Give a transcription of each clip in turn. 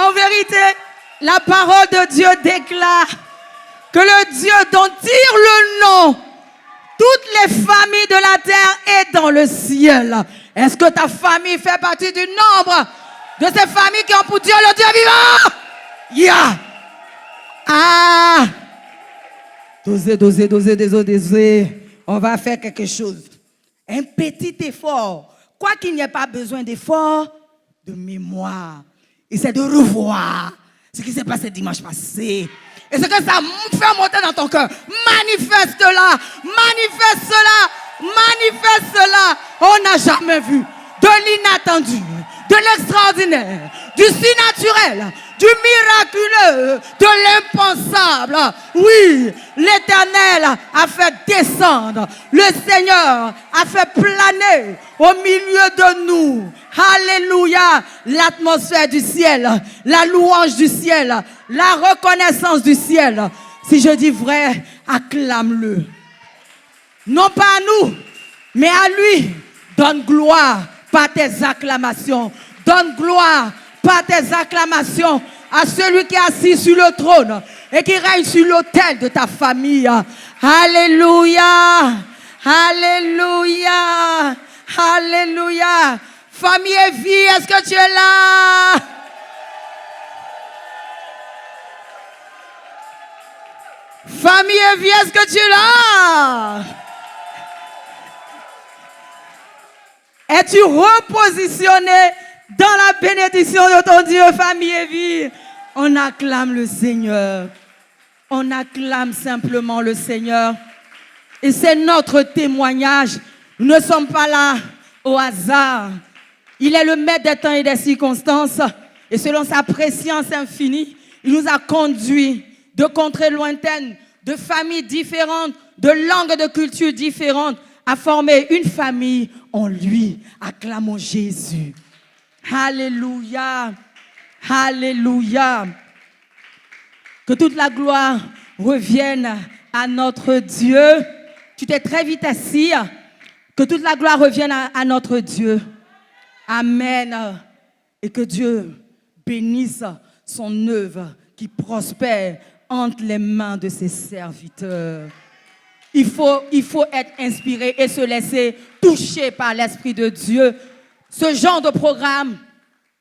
En vérité, la parole de Dieu déclare que le Dieu dont tire le nom, toutes les familles de la terre est dans le ciel. Est-ce que ta famille fait partie du nombre de ces familles qui ont pour Dieu le Dieu vivant? Yeah! Ah! Dosez. On va faire quelque chose. Un petit effort. Quoi qu'il n'y ait pas besoin d'effort, de mémoire. Et c'est de revoir ce qui s'est passé dimanche passé. Et ce que ça fait monter dans ton cœur. Manifeste-la. On n'a jamais vu de l'inattendu, de l'extraordinaire, du surnaturel, du miraculeux, de l'impensable. Oui, l'Éternel a fait descendre, le Seigneur a fait planer au milieu de nous. Alléluia, l'atmosphère du ciel, la louange du ciel, la reconnaissance du ciel. Si je dis vrai, acclame-le. Non pas à nous, mais à lui. Donne gloire par tes acclamations. Donne gloire par tes acclamations à celui qui est assis sur le trône et qui règne sur l'autel de ta famille. Alléluia. Alléluia. Alléluia. Famille et vie, est-ce que tu es là? Famille et vie, est-ce que tu es là? Es-tu repositionné dans la bénédiction de ton Dieu, famille et vie? On acclame le Seigneur. On acclame simplement le Seigneur. Et c'est notre témoignage. Nous ne sommes pas là au hasard. Il est le maître des temps et des circonstances. Et selon sa préscience infinie, il nous a conduits de contrées lointaines, de familles différentes, de langues, de cultures différentes, à former une famille en lui. Acclamons Jésus. Alléluia. Alléluia. Que toute la gloire revienne à notre Dieu. Tu t'es très vite assis. Que toute la gloire revienne à notre Dieu. Amen. Et que Dieu bénisse son œuvre qui prospère entre les mains de ses serviteurs. Il faut être inspiré et se laisser toucher par l'Esprit de Dieu. Ce genre de programme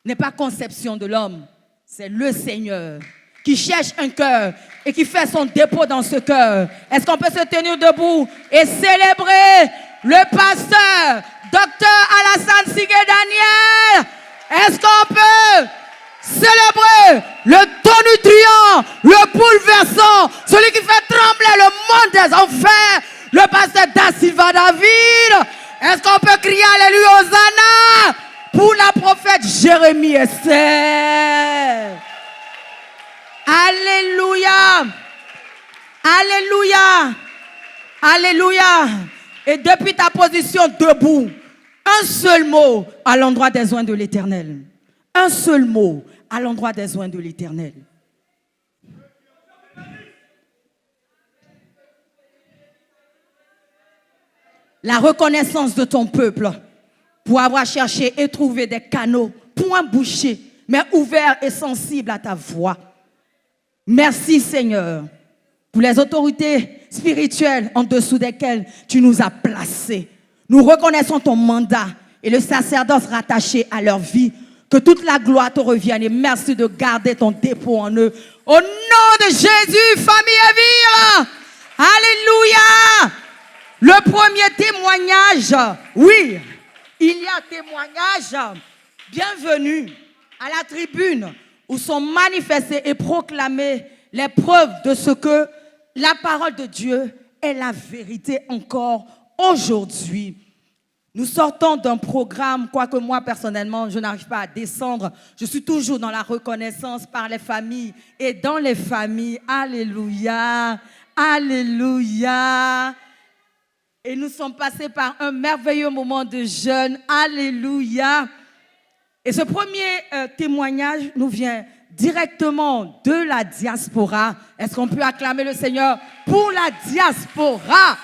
n'est pas conception de l'homme. C'est le Seigneur qui cherche un cœur et qui fait son dépôt dans ce cœur. Est-ce qu'on peut se tenir debout et célébrer le pasteur, Docteur Alassane Sigué-Daniel? Est-ce qu'on peut célébrer le tonitruant, le bouleversant, celui qui fait trembler le monde des enfers, le pasteur Da Silva David? Est-ce qu'on peut crier Alléluia Hosanna pour la prophète Jérémie Esther? Alléluia. Alléluia. Alléluia. Et depuis ta position debout, un seul mot à l'endroit des oins de l'Éternel. Un seul mot à l'endroit des oins de l'Éternel. La reconnaissance de ton peuple pour avoir cherché et trouvé des canaux, point bouchés, mais ouverts et sensibles à ta voix. Merci Seigneur pour les autorités spirituelles en dessous desquelles tu nous as placés. Nous reconnaissons ton mandat et le sacerdoce rattaché à leur vie. Que toute la gloire te revienne et merci de garder ton dépôt en eux. Au nom de Jésus, famille et vie. Alléluia. Le premier témoignage, oui, il y a témoignage. Bienvenue à la tribune où sont manifestées et proclamées les preuves de ce que la parole de Dieu est la vérité encore aujourd'hui. Nous sortons d'un programme, quoique moi personnellement, je n'arrive pas à descendre. Je suis toujours dans la reconnaissance par les familles et dans les familles. Alléluia, alléluia. Et nous sommes passés par un merveilleux moment de jeûne. Alléluia. Et ce premier témoignage nous vient directement de la diaspora. Est-ce qu'on peut acclamer le Seigneur pour la diaspora?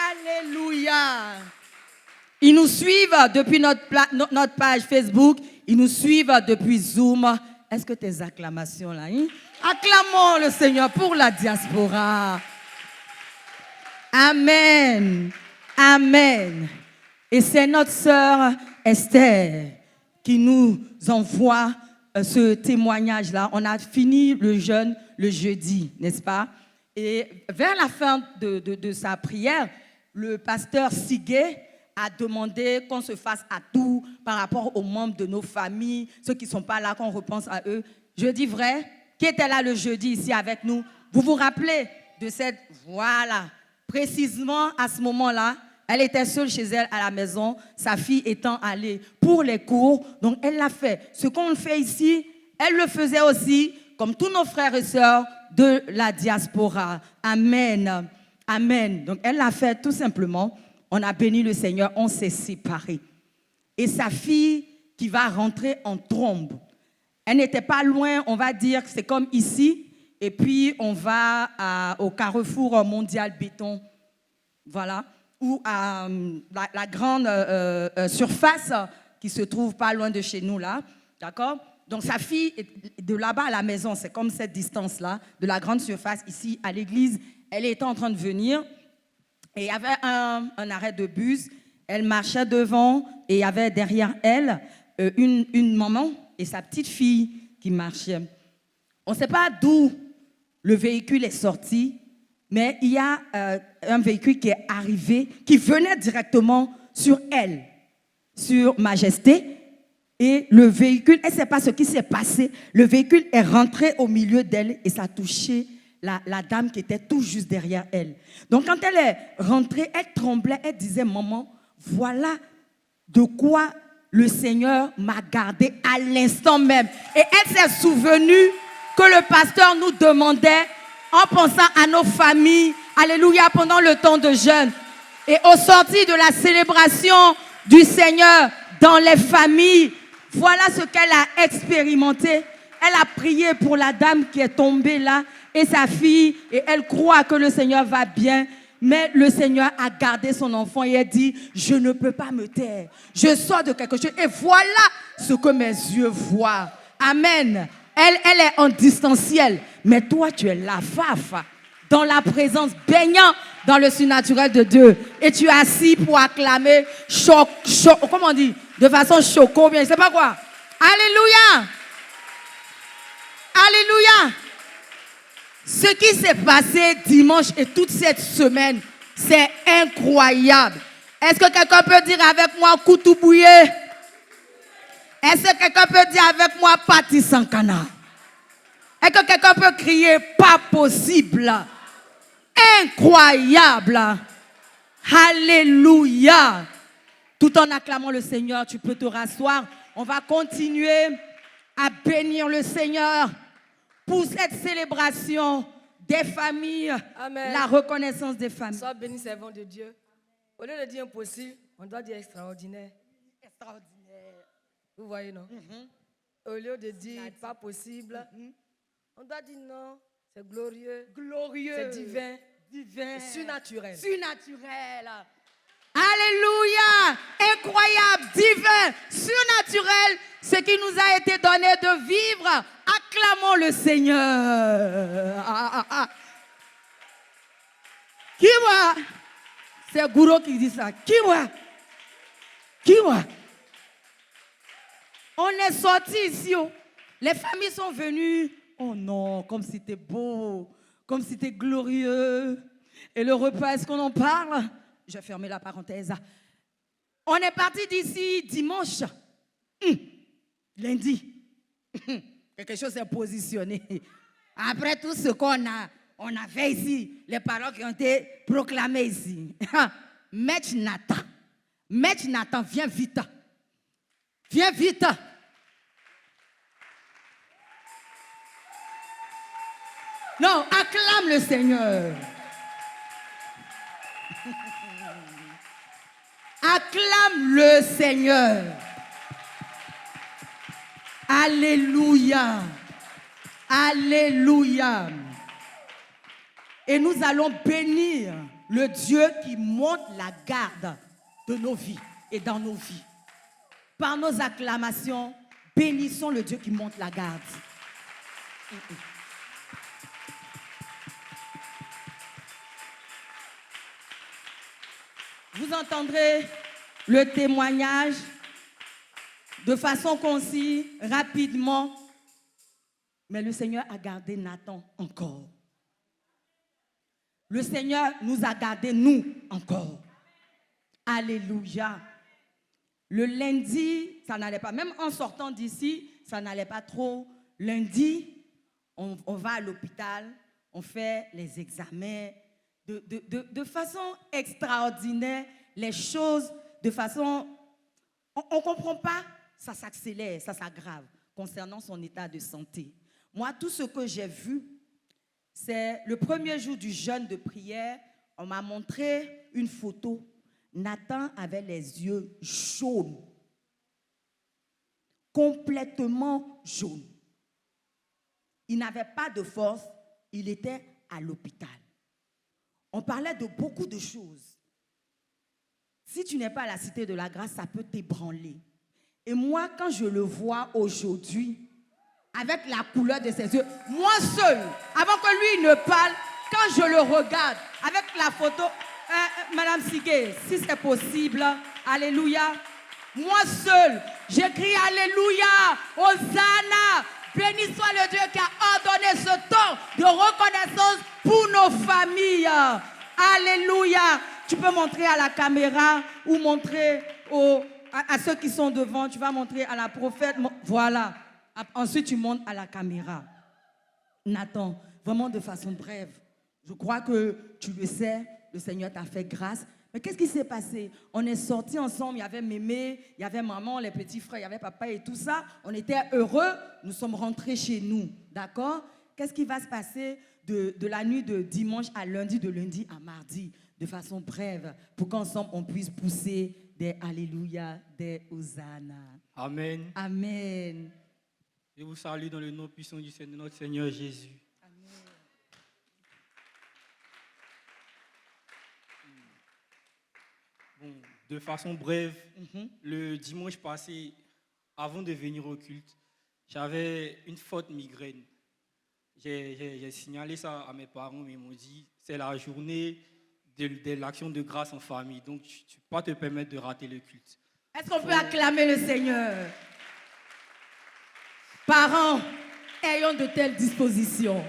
Alléluia. Ils nous suivent depuis notre page Facebook. Ils nous suivent depuis Zoom. Est-ce que tes acclamations là, hein? Acclamons le Seigneur pour la diaspora. Amen. Amen. Et c'est notre sœur Esther qui nous envoie ce témoignage-là. On a fini le jeûne le jeudi, n'est-ce pas? Et vers la fin de sa prière, le pasteur Siguet a demandé qu'on se fasse à tout par rapport aux membres de nos familles, ceux qui ne sont pas là, qu'on repense à eux. Je dis vrai, qui était là le jeudi ici avec nous? Vous vous rappelez de cette... Voilà, précisément à ce moment-là, elle était seule chez elle à la maison, sa fille étant allée pour les cours, donc elle l'a fait. Ce qu'on fait ici, elle le faisait aussi, comme tous nos frères et sœurs de la diaspora. Amen. Amen. Donc elle l'a fait tout simplement. On a béni le Seigneur, on s'est séparés. Et sa fille qui va rentrer en trombe, elle n'était pas loin, on va dire que c'est comme ici, et puis on va au Carrefour Mondial Béton, voilà, ou à la grande surface qui se trouve pas loin de chez nous là, d'accord? Donc sa fille, de là-bas à la maison, c'est comme cette distance-là, de la grande surface ici à l'église, elle était en train de venir, et il y avait un arrêt de bus, elle marchait devant, et il y avait derrière elle une maman et sa petite fille qui marchaient. On ne sait pas d'où le véhicule est sorti, mais il y a un véhicule qui est arrivé, qui venait directement sur elle, sur Majesté. Et le véhicule, elle ne sait pas ce qui s'est passé. Le véhicule est rentré au milieu d'elle et ça a touché la dame qui était tout juste derrière elle. Donc quand elle est rentrée, elle tremblait, elle disait, maman, voilà de quoi le Seigneur m'a gardé à l'instant même. Et elle s'est souvenue que le pasteur nous demandait, en pensant à nos familles, alléluia, pendant le temps de jeûne. Et au sortir de la célébration du Seigneur dans les familles, voilà ce qu'elle a expérimenté. Elle a prié pour la dame qui est tombée là et sa fille, et elle croit que le Seigneur va bien. Mais le Seigneur a gardé son enfant et elle dit, je ne peux pas me taire. Je sors de quelque chose et voilà ce que mes yeux voient. Amen. Elle est en distanciel. Mais toi, tu es là, Fafa, dans la présence, baignant dans le surnaturel de Dieu. Et tu es assis pour acclamer, comment on dit, de façon choco, bien, je ne sais pas quoi. Alléluia. Alléluia. Ce qui s'est passé dimanche et toute cette semaine, c'est incroyable. Est-ce que quelqu'un peut dire avec moi couteau bouillé? Est-ce que quelqu'un peut dire avec moi pâtis sans canard? Est-ce que quelqu'un peut crier pas possible? Incroyable. Alléluia. Tout en acclamant le Seigneur, tu peux te rasseoir. On va continuer à bénir le Seigneur pour cette célébration des familles. Amen. La reconnaissance des familles. Sois béni, servant de Dieu. Au lieu de dire impossible, on doit dire extraordinaire. Extraordinaire. Vous voyez, non? Au lieu de dire pas possible, on doit dire non, c'est glorieux. Glorieux. C'est divin. Divin. C'est surnaturel. Surnaturel. Alléluia. Incroyable, divin, surnaturel. Ce qui nous a été donné de vivre. Acclamons le Seigneur. Qui voit? C'est Gouro qui dit ça. Qui voit? Qui voit? On est sortis ici. Les familles sont venues. Oh non, comme c'était beau. Comme c'était glorieux. Et le repas, est-ce qu'on en parle? Je vais fermer la parenthèse. On est parti d'ici dimanche. Lundi. Quelque chose s'est positionné. Après tout ce qu'on a fait ici, les paroles qui ont été proclamées ici. Maître Nathan, viens vite. Viens vite. Non, acclame le Seigneur. Acclame le Seigneur. Alléluia. Alléluia. Et nous allons bénir le Dieu qui monte la garde de nos vies. et dans nos vies. Par nos acclamations, bénissons le Dieu qui monte la garde. Vous entendrez le témoignage de façon concise, rapidement. Mais le Seigneur a gardé Nathan encore. Le Seigneur nous a gardé, nous, encore. Alléluia. Le lundi, ça n'allait pas. Même en sortant d'ici, ça n'allait pas trop. Lundi, on va à l'hôpital, on fait les examens. De façon extraordinaire, les choses, de façon... On ne comprend pas, ça s'accélère, ça s'aggrave concernant son état de santé. Moi, tout ce que j'ai vu, c'est le premier jour du jeûne de prière, on m'a montré une photo. Nathan avait les yeux jaunes, complètement jaunes. Il n'avait pas de force, il était à l'hôpital. On parlait de beaucoup de choses. Si tu n'es pas à la Cité de la Grâce, ça peut t'ébranler. Et moi, quand je le vois aujourd'hui, avec la couleur de ses yeux, moi seul, avant que lui ne parle, quand je le regarde, avec la photo, Madame Sigué, si c'est possible, alléluia, moi seul, j'écris alléluia, Hosanna, béni soit le Dieu qui a ordonné ce temps de reconnaissance pour nos familles. Alléluia. Tu peux montrer à la caméra ou montrer à ceux qui sont devant. Tu vas montrer à la prophète. Voilà. Ensuite, tu montes à la caméra. Nathan, vraiment de façon brève. Je crois que tu le sais, le Seigneur t'a fait grâce. Mais qu'est-ce qui s'est passé? On est sortis ensemble, il y avait mémé, il y avait maman, les petits frères, il y avait papa et tout ça. On était heureux, nous sommes rentrés chez nous. D'accord? Qu'est-ce qui va se passer de la nuit de dimanche à lundi, de lundi à mardi? De façon brève, pour qu'ensemble on puisse pousser des Alléluia, des Hosanna. Amen. Amen. Je vous salue dans le nom puissant du Seigneur, notre Seigneur Jésus. Amen. Bon, de façon brève, le dimanche passé, avant de venir au culte, j'avais une forte migraine. J'ai signalé ça à mes parents, mais ils m'ont dit c'est la journée de l'action de grâce en famille, donc tu ne peux pas te permettre de rater le culte. Est-ce qu'on peut acclamer le Seigneur? Parents, ayons de telles dispositions.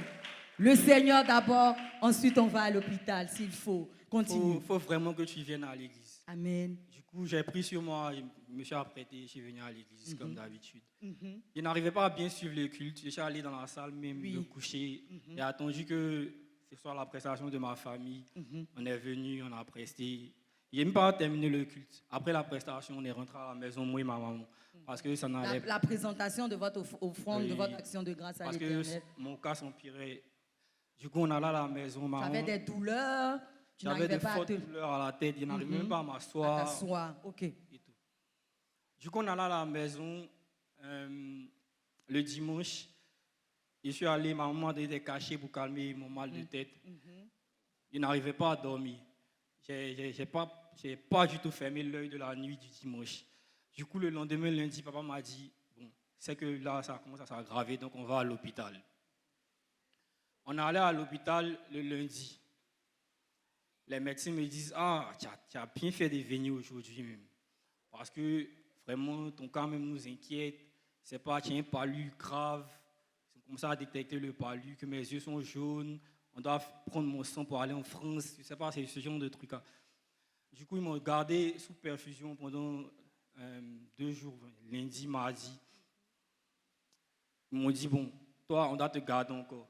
Le Seigneur d'abord, ensuite on va à l'hôpital s'il faut. Continue. Il faut vraiment que tu viennes à l'église. Amen. Du coup, j'ai pris sur moi, je me suis apprêté, je suis venu à l'église comme d'habitude. Je n'arrivais pas à bien suivre le culte, je suis allé dans la salle même me coucher. J'ai attendu que ce soit la prestation de ma famille. On est venu, on a presté. Je n'ai même pas terminé le culte. Après la prestation, on est rentré à la maison, moi et ma maman. Parce que ça n'allait pas. La présentation de votre offrande, de votre action de grâce à l'Éternel. Parce que mon cas s'empirait. Du coup, on allait à la maison. Tu avais des douleurs. J'avais des fortes douleurs à la tête. Je n'arrivais même pas à m'asseoir. Ok. Et tout. Du coup, on allait à la maison le dimanche. Je suis allé, ma maman était cachée pour calmer mon mal de tête. Je n'arrivais pas à dormir. Je n'ai pas du tout fermé l'œil de la nuit du dimanche. Du coup, le lendemain, lundi, papa m'a dit, bon, c'est que là, ça commence à s'aggraver, donc on va à l'hôpital. On est allé à l'hôpital le lundi. Les médecins me disent, ah, tu as bien fait de venir aujourd'hui même. Parce que vraiment, ton cas même nous inquiète. C'est pas, tu as un palu grave. C'est comme ça à détecter le palu, que mes yeux sont jaunes. On doit prendre mon sang pour aller en France. Je ne sais pas, c'est ce genre de trucs. Du coup, ils m'ont gardé sous perfusion pendant 2 jours, lundi, mardi. Ils m'ont dit, bon, toi, on doit te garder encore.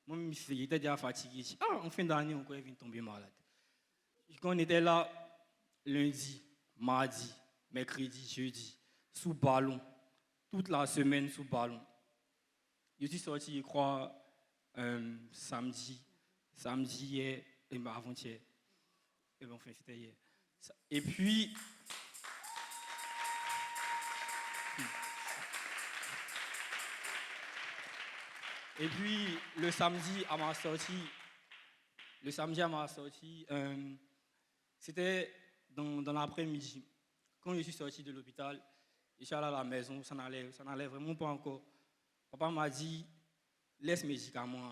Moi, j'étais déjà fatigué. En fin d'année, encore, il vient tomber malade. Quand on était là, lundi, mardi, mercredi, jeudi, sous ballon, toute la semaine sous ballon. Je suis sorti, je crois, samedi hier, et avant-hier. Et enfin, c'était hier. Et puis, le samedi à ma sortie, c'était dans l'après-midi. quand je suis sorti de l'hôpital, je suis allé à la maison, ça n'allait vraiment pas encore. Papa m'a dit, laisse mes médicaments.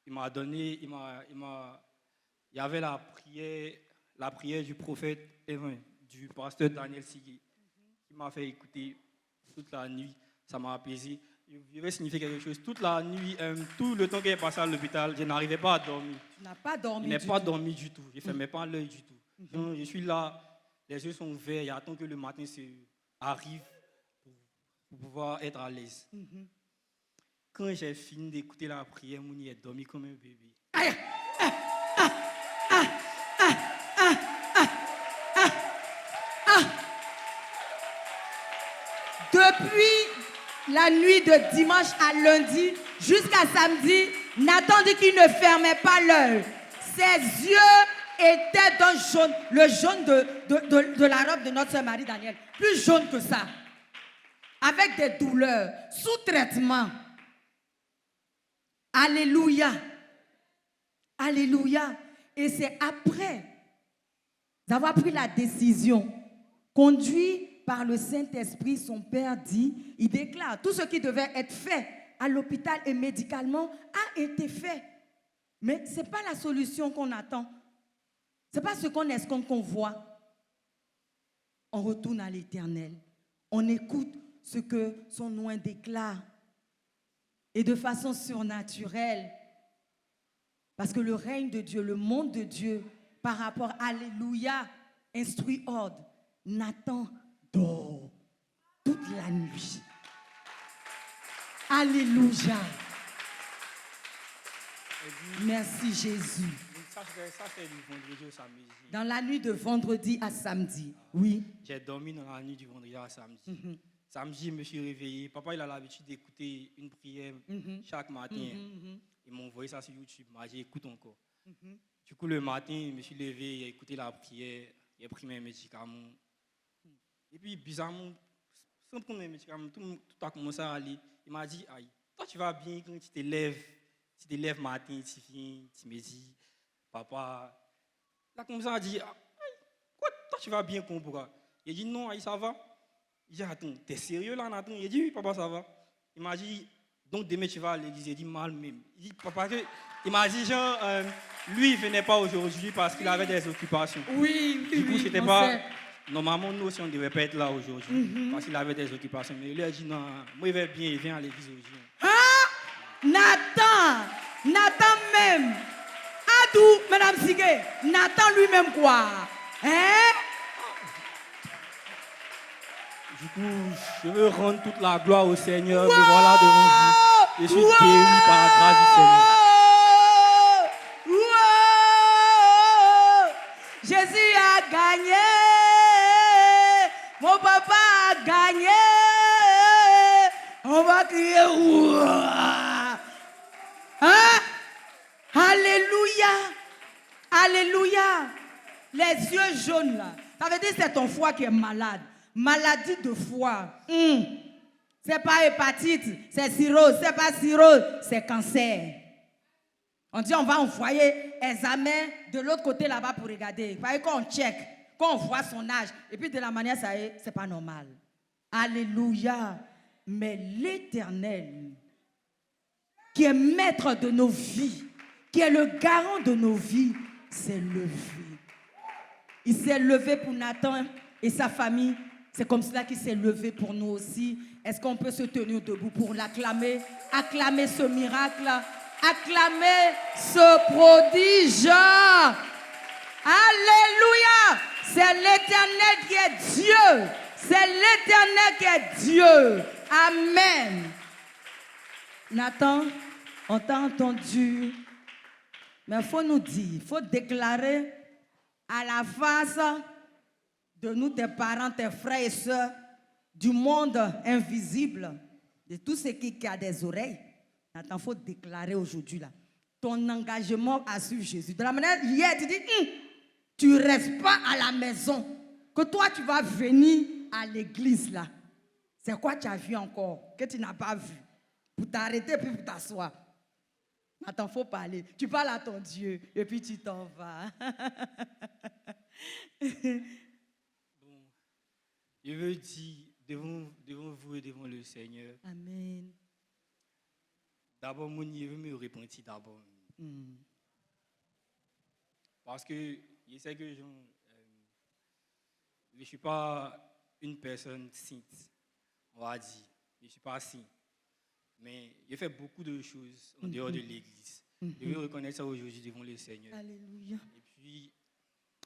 Il m'a donné, il y avait la prière du prophète, du pasteur Daniel Sigui, qui m'a fait écouter toute la nuit. Ça m'a apaisé. Il devait signifier quelque chose. Toute la nuit, tout le temps que j'ai passé à l'hôpital, je n'arrivais pas à dormir. Tu n'as pas dormi. Je n'ai pas dormi du tout. Je ne fermais pas l'œil du tout. Donc, je suis là, les yeux sont ouverts, j'attends que le matin arrive pour pouvoir être à l'aise. Quand j'ai fini d'écouter la prière, Mouni est dormi comme un bébé. Depuis la nuit de dimanche à lundi jusqu'à samedi, Nathan dit qu'il ne fermait pas l'œil. Ses yeux étaient d'un jaune, le jaune de la robe de notre sœur Marie Daniel, plus jaune que ça, avec des douleurs, sous traitement. Alléluia. Alléluia. Et c'est après d'avoir pris la décision, conduit par le Saint-Esprit, son père dit, il déclare, tout ce qui devait être fait à l'hôpital et médicalement a été fait. Mais ce n'est pas la solution qu'on attend. Ce n'est pas ce qu'on escompte qu'on voit. On retourne à l'Éternel. On écoute ce que son nom déclare. Et de façon surnaturelle. Parce que le règne de Dieu, le monde de Dieu, par rapport, alléluia, instruit ordre. Nathan dort toute la nuit. Alléluia. Merci Jésus. Ça c'est du vendredi au samedi. Dans la nuit de vendredi à samedi, oui. J'ai dormi dans la nuit du vendredi à samedi. Samedi, je me suis réveillé. Papa, il a l'habitude d'écouter une prière chaque matin. Ils m'ont envoyé ça sur YouTube. Moi, j'écoute encore. Du coup, le matin, je me suis levé, j'ai écouté la prière, j'ai pris mes médicaments. Et puis, bizarrement, sans prendre mes médicaments, tout a commencé à aller. Il m'a dit, aïe, toi, tu vas bien quand tu te lèves matin, tu viens, tu me dis, papa. Il a commencé à dire, aïe, quoi, toi, tu vas bien, pourquoi? Il a dit, non, aïe, ça va. Il dit, attends, t'es sérieux là, Nathan? Il a dit, oui, papa, ça va. Il m'a dit, donc demain tu vas à l'église. Il dit, mal même. Il dit, papa, il m'a dit, genre, lui, il ne venait pas aujourd'hui parce qu'il avait des occupations. Oui, du coup, c'était pas. Normalement, nous aussi, on ne devait pas être là aujourd'hui parce qu'il avait des occupations. Mais il lui a dit, non, moi, il va bien, il vient à l'église aujourd'hui. Ah! Nathan même. Adou, Madame Sigue, Nathan lui-même quoi? Hein? Du coup, je veux rendre toute la gloire au Seigneur. Me voilà devant vous. Je suis guéri par la grâce du Seigneur. Jésus a gagné. Mon papa a gagné. On va crier. Hein? Alléluia. Alléluia. Les yeux jaunes là. Ça veut dire que c'est ton foie qui est malade. Maladie de foie. C'est pas hépatite, c'est cirrhose. C'est pas cirrhose, c'est cancer. On dit on va envoyer examen de l'autre côté là-bas pour regarder. Parce qu'on check, qu'on voit son âge. Et puis de la manière ça est, c'est pas normal. Alléluia. Mais l'Éternel, qui est maître de nos vies, qui est le garant de nos vies, s'est levé. Il s'est levé pour Nathan et sa famille. C'est comme cela qu'il s'est levé pour nous aussi. Est-ce qu'on peut se tenir debout pour l'acclamer? Acclamer ce miracle, acclamer ce prodige. Alléluia! C'est l'Éternel qui est Dieu. C'est l'Éternel qui est Dieu. Amen. Nathan, on t'a entendu. Mais il faut nous dire, il faut déclarer à la face de nous, tes parents, tes frères et sœurs, du monde invisible, de tout ce qui a des oreilles. Attends, il faut déclarer aujourd'hui là, ton engagement à suivre Jésus. De la manière, hier, tu dis, tu ne restes pas à la maison, que toi, tu vas venir à l'église là. C'est quoi tu as vu encore, que tu n'as pas vu, pour t'arrêter puis pour t'asseoir. Attends, il faut parler. Tu parles à ton Dieu et puis tu t'en vas. Je veux dire devant vous et devant le Seigneur, Amen. d'abord, je veux me repentir d'abord. Parce que je sais que je ne suis pas une personne sainte, on va dire. Je ne suis pas saint. Mais je fais beaucoup de choses en dehors de l'église. Je veux reconnaître ça aujourd'hui devant le Seigneur. Alléluia. Et puis,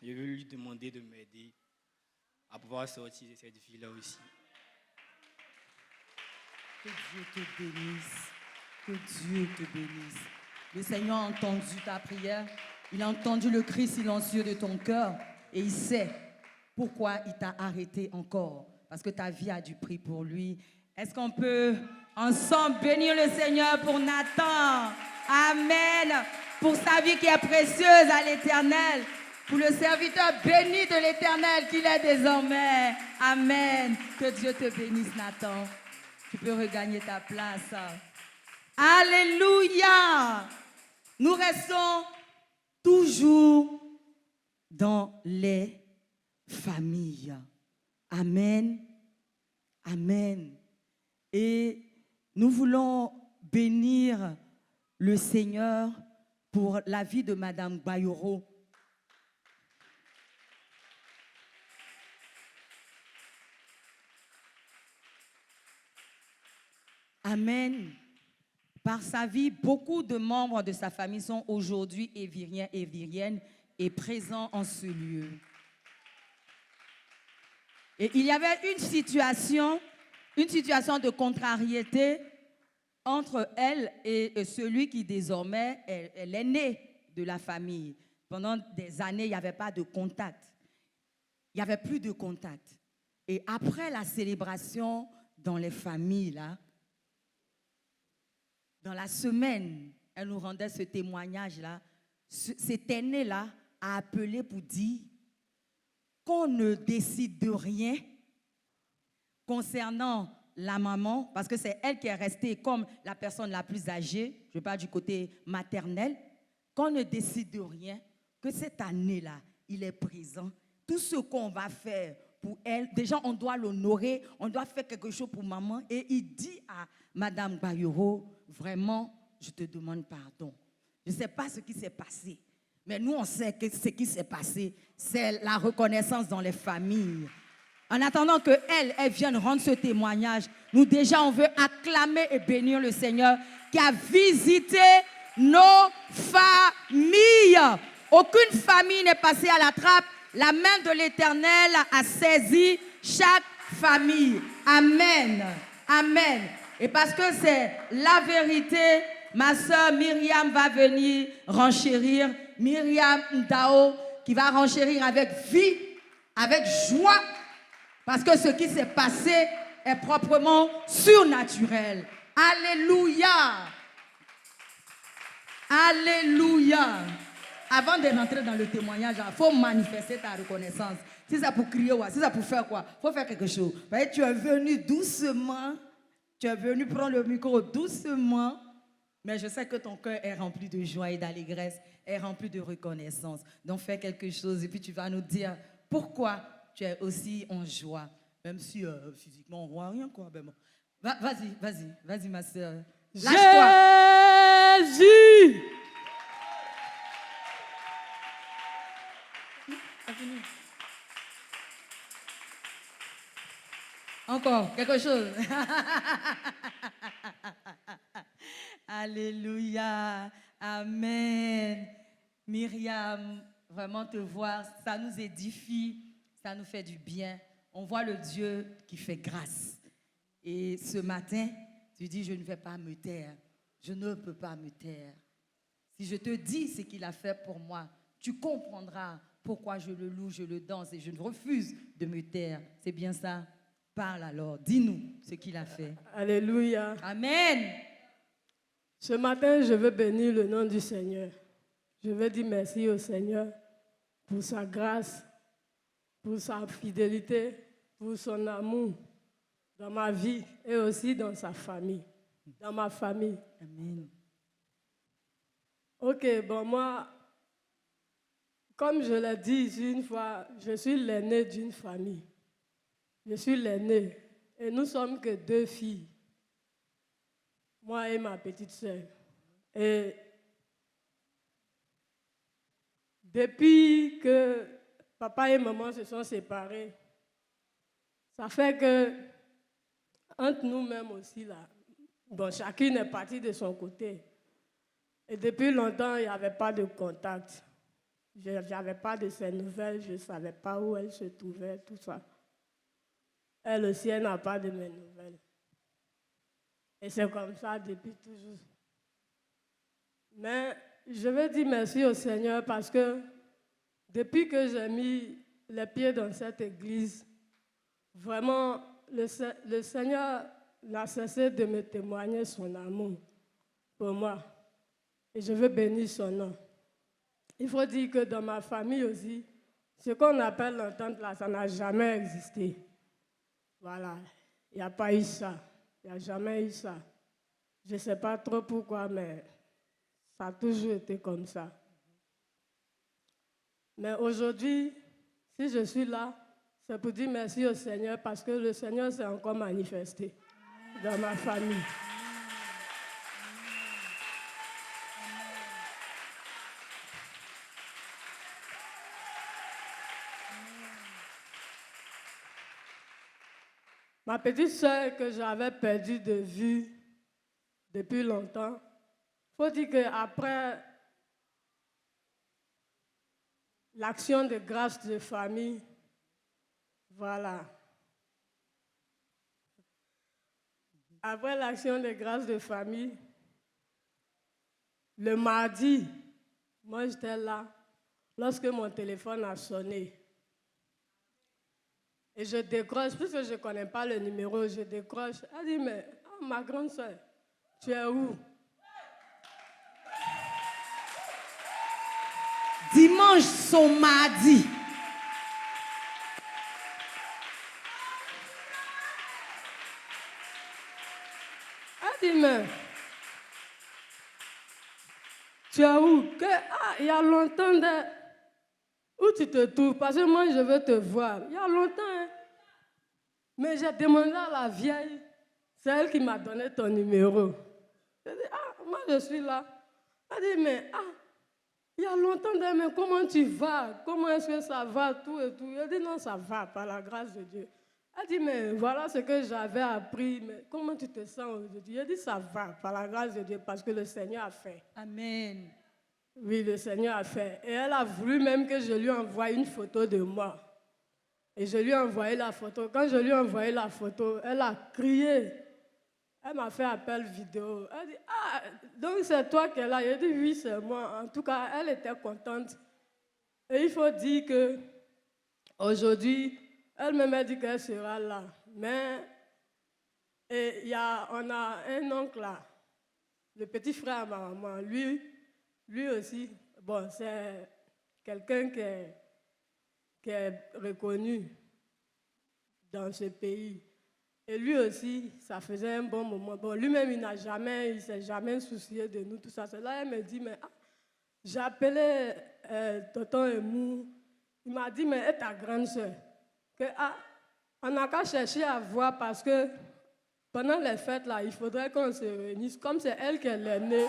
je veux lui demander de m'aider à pouvoir sortir de cette vie-là aussi. Que Dieu te bénisse. Que Dieu te bénisse. Le Seigneur a entendu ta prière. Il a entendu le cri silencieux de ton cœur. Et il sait pourquoi il t'a arrêté encore. Parce que ta vie a du prix pour lui. Est-ce qu'on peut ensemble bénir le Seigneur pour Nathan? Amen. Pour sa vie qui est précieuse à l'Éternel. Pour le serviteur béni de l'Éternel qu'il est désormais. Amen. Que Dieu te bénisse, Nathan. Tu peux regagner ta place. Alléluia. Nous restons toujours dans les familles. Amen. Amen. Et nous voulons bénir le Seigneur pour la vie de Madame Bayoro. Amen. Par sa vie, beaucoup de membres de sa famille sont aujourd'hui éviriens et éviriennes et présents en ce lieu. Et il y avait une situation de contrariété entre elle et celui qui désormais est l'aîné de la famille. Pendant des années, il n'y avait pas de contact. Il n'y avait plus de contact. Et après la célébration dans les familles, là, dans la semaine, elle nous rendait ce témoignage-là. Cet aîné-là a appelé pour dire qu'on ne décide de rien concernant la maman, parce que c'est elle qui est restée comme la personne la plus âgée, je parle du côté maternel, qu'on ne décide de rien, que cette année-là, il est présent. Tout ce qu'on va faire pour elle, déjà on doit l'honorer, on doit faire quelque chose pour maman, et il dit à Madame Bayoro, vraiment, je te demande pardon. Je ne sais pas ce qui s'est passé, mais nous, on sait que ce qui s'est passé, c'est la reconnaissance dans les familles. En attendant qu'elle vienne rendre ce témoignage, nous déjà, on veut acclamer et bénir le Seigneur qui a visité nos familles. Aucune famille n'est passée à la trappe. La main de l'Éternel a saisi chaque famille. Amen. Amen. Et parce que c'est la vérité, ma sœur Myriam va venir renchérir. Myriam Ndao qui va renchérir avec vie, avec joie. Parce que ce qui s'est passé est proprement surnaturel. Alléluia. Alléluia. Avant de rentrer dans le témoignage, il faut manifester ta reconnaissance. Si c'est pour crier, si c'est pour faire quoi, il faut faire quelque chose. Tu es venu doucement, tu es venu prendre le micro doucement, mais je sais que ton cœur est rempli de joie et d'allégresse, est rempli de reconnaissance. Donc fais quelque chose et puis tu vas nous dire pourquoi tu es aussi en joie. Même si physiquement on ne voit rien, quoi. Ben bon. Vas-y, ma soeur. Lâche-toi. Jésus! Encore, quelque chose. Alléluia. Amen. Myriam, vraiment te voir, ça nous édifie, ça nous fait du bien. On voit le Dieu qui fait grâce. Et ce matin, tu dis, je ne vais pas me taire. Je ne peux pas me taire. Si je te dis ce qu'il a fait pour moi, tu comprendras pourquoi je le loue, je le danse et je ne refuse de me taire. C'est bien ça? Parle alors, dis-nous ce qu'il a fait. Alléluia. Amen. Ce matin, je veux bénir le nom du Seigneur. Je veux dire merci au Seigneur pour sa grâce, pour sa fidélité, pour son amour dans ma vie et aussi dans sa famille, dans ma famille. Amen. Ok, bon, moi, comme je l'ai dit ici une fois, je suis l'aîné d'une famille. Je suis l'aînée. Et nous sommes que 2 filles. Moi et ma petite sœur. Et depuis que papa et maman se sont séparés, ça fait que entre nous-mêmes aussi, là, bon, chacune est partie de son côté. Et depuis longtemps, il n'y avait pas de contact. Je n'avais pas de ses nouvelles, je ne savais pas où elle se trouvait, tout ça. Elle aussi, elle n'a pas de mes nouvelles. Et c'est comme ça depuis toujours. Mais je veux dire merci au Seigneur parce que depuis que j'ai mis les pieds dans cette église, vraiment, le Seigneur n'a cessé de me témoigner son amour pour moi. Et je veux bénir son nom. Il faut dire que dans ma famille aussi, ce qu'on appelle l'entente là, ça n'a jamais existé. Voilà, il n'y a pas eu ça. Il n'y a jamais eu ça. Je ne sais pas trop pourquoi, mais ça a toujours été comme ça. Mais aujourd'hui, si je suis là, c'est pour dire merci au Seigneur parce que le Seigneur s'est encore manifesté dans ma famille. Ma petite sœur que j'avais perdue de vue depuis longtemps, il faut dire qu'après l'action de grâce de famille, voilà. Après l'action de grâce de famille, le mardi, moi j'étais là, lorsque mon téléphone a sonné. Et je décroche, puisque je ne connais pas le numéro, je décroche. Elle dit, mais ma grande soeur, tu es où? Dimanche, son mardi. Elle dit, mais tu es où? Il y a longtemps où tu te trouves? Parce que moi, je veux te voir. Il y a longtemps, hein? Mais j'ai demandé à la vieille, c'est elle qui m'a donné ton numéro. Je dis, moi je suis là. Elle dit, mais il y a longtemps, mais comment tu vas? Comment est-ce que ça va? Tout et tout. Elle dit, non, ça va, par la grâce de Dieu. Elle dit, mais voilà ce que j'avais appris, mais comment tu te sens aujourd'hui? Elle dit, ça va, par la grâce de Dieu, parce que le Seigneur a fait. Amen. Oui, le Seigneur a fait. Et elle a voulu même que je lui envoie une photo de moi. Et je lui ai envoyé la photo. Quand je lui ai envoyé la photo, elle a crié. Elle m'a fait appel vidéo. Elle dit, donc c'est toi qui es là. J'ai dit, oui, c'est moi. En tout cas, elle était contente. Et il faut dire qu'aujourd'hui, elle m'a dit qu'elle sera là. Mais on a un oncle là, le petit frère à ma maman. Lui aussi, bon, c'est quelqu'un qui est reconnu dans ce pays. Et lui aussi, ça faisait un bon moment. Bon, lui-même, il ne s'est jamais soucié de nous, tout ça. Là, elle me dit, mais j'ai appelé Tonton Emou. Il m'a dit, mais est ta grande soeur? On n'a qu'à chercher à voir parce que pendant les fêtes, là, il faudrait qu'on se réunisse. Comme c'est elle qui est l'aînée.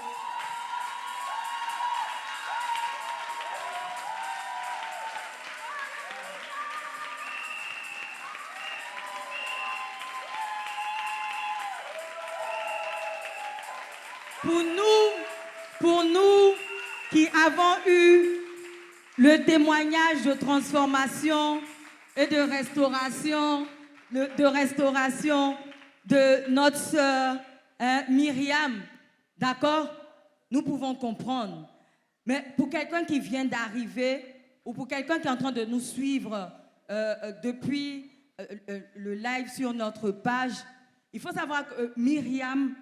Pour nous qui avons eu le témoignage de transformation et de restauration de notre sœur Myriam, d'accord? Nous pouvons comprendre. Mais pour quelqu'un qui vient d'arriver ou pour quelqu'un qui est en train de nous suivre depuis le live sur notre page, il faut savoir que Myriam,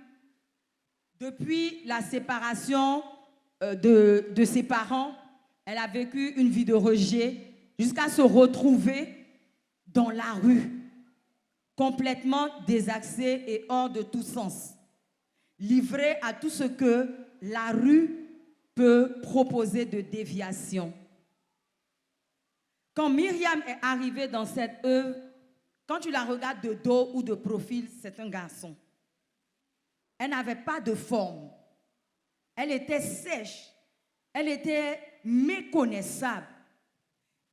depuis la séparation de ses parents, elle a vécu une vie de rejet jusqu'à se retrouver dans la rue, complètement désaxée et hors de tout sens, livrée à tout ce que la rue peut proposer de déviation. Quand Myriam est arrivée dans cette œuvre, Quand tu la regardes de dos ou de profil, c'est un garçon. Elle n'avait pas de forme. Elle était sèche. Elle était méconnaissable.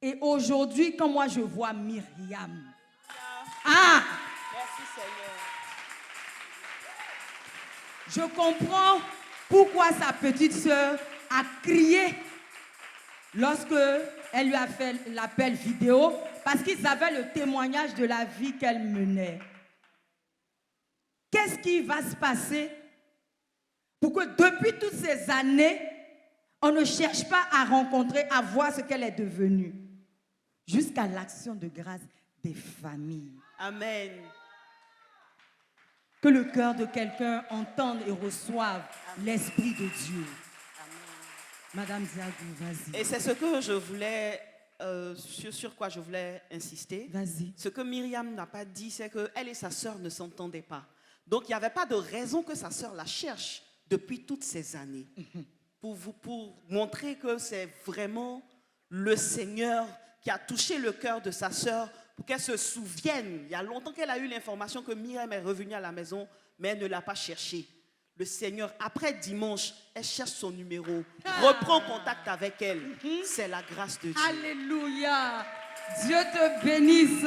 Et aujourd'hui, quand moi je vois Myriam, Merci Seigneur. je comprends pourquoi sa petite sœur a crié lorsque elle lui a fait l'appel vidéo, parce qu'ils avaient le témoignage de la vie qu'elle menait. Qu'est-ce qui va se passer pour que depuis toutes ces années, on ne cherche pas à rencontrer, à voir ce qu'elle est devenue, jusqu'à l'action de grâce des familles. Amen. Que le cœur de quelqu'un entende et reçoive l'Esprit de Dieu. Madame Diagou, vas-y. Et c'est ce que je voulais, sur quoi je voulais insister. Vas-y. Ce que Myriam n'a pas dit, c'est qu'elle et sa sœur ne s'entendaient pas. Donc, il n'y avait pas de raison que sa sœur la cherche depuis toutes ces années. Pour montrer que c'est vraiment le Seigneur qui a touché le cœur de sa sœur, pour qu'elle se souvienne. Il y a longtemps qu'elle a eu l'information que Myriam est revenue à la maison, mais elle ne l'a pas cherché. Le Seigneur, après dimanche, elle cherche son numéro, reprend contact avec elle. C'est la grâce de Dieu. Alléluia. Dieu te bénisse.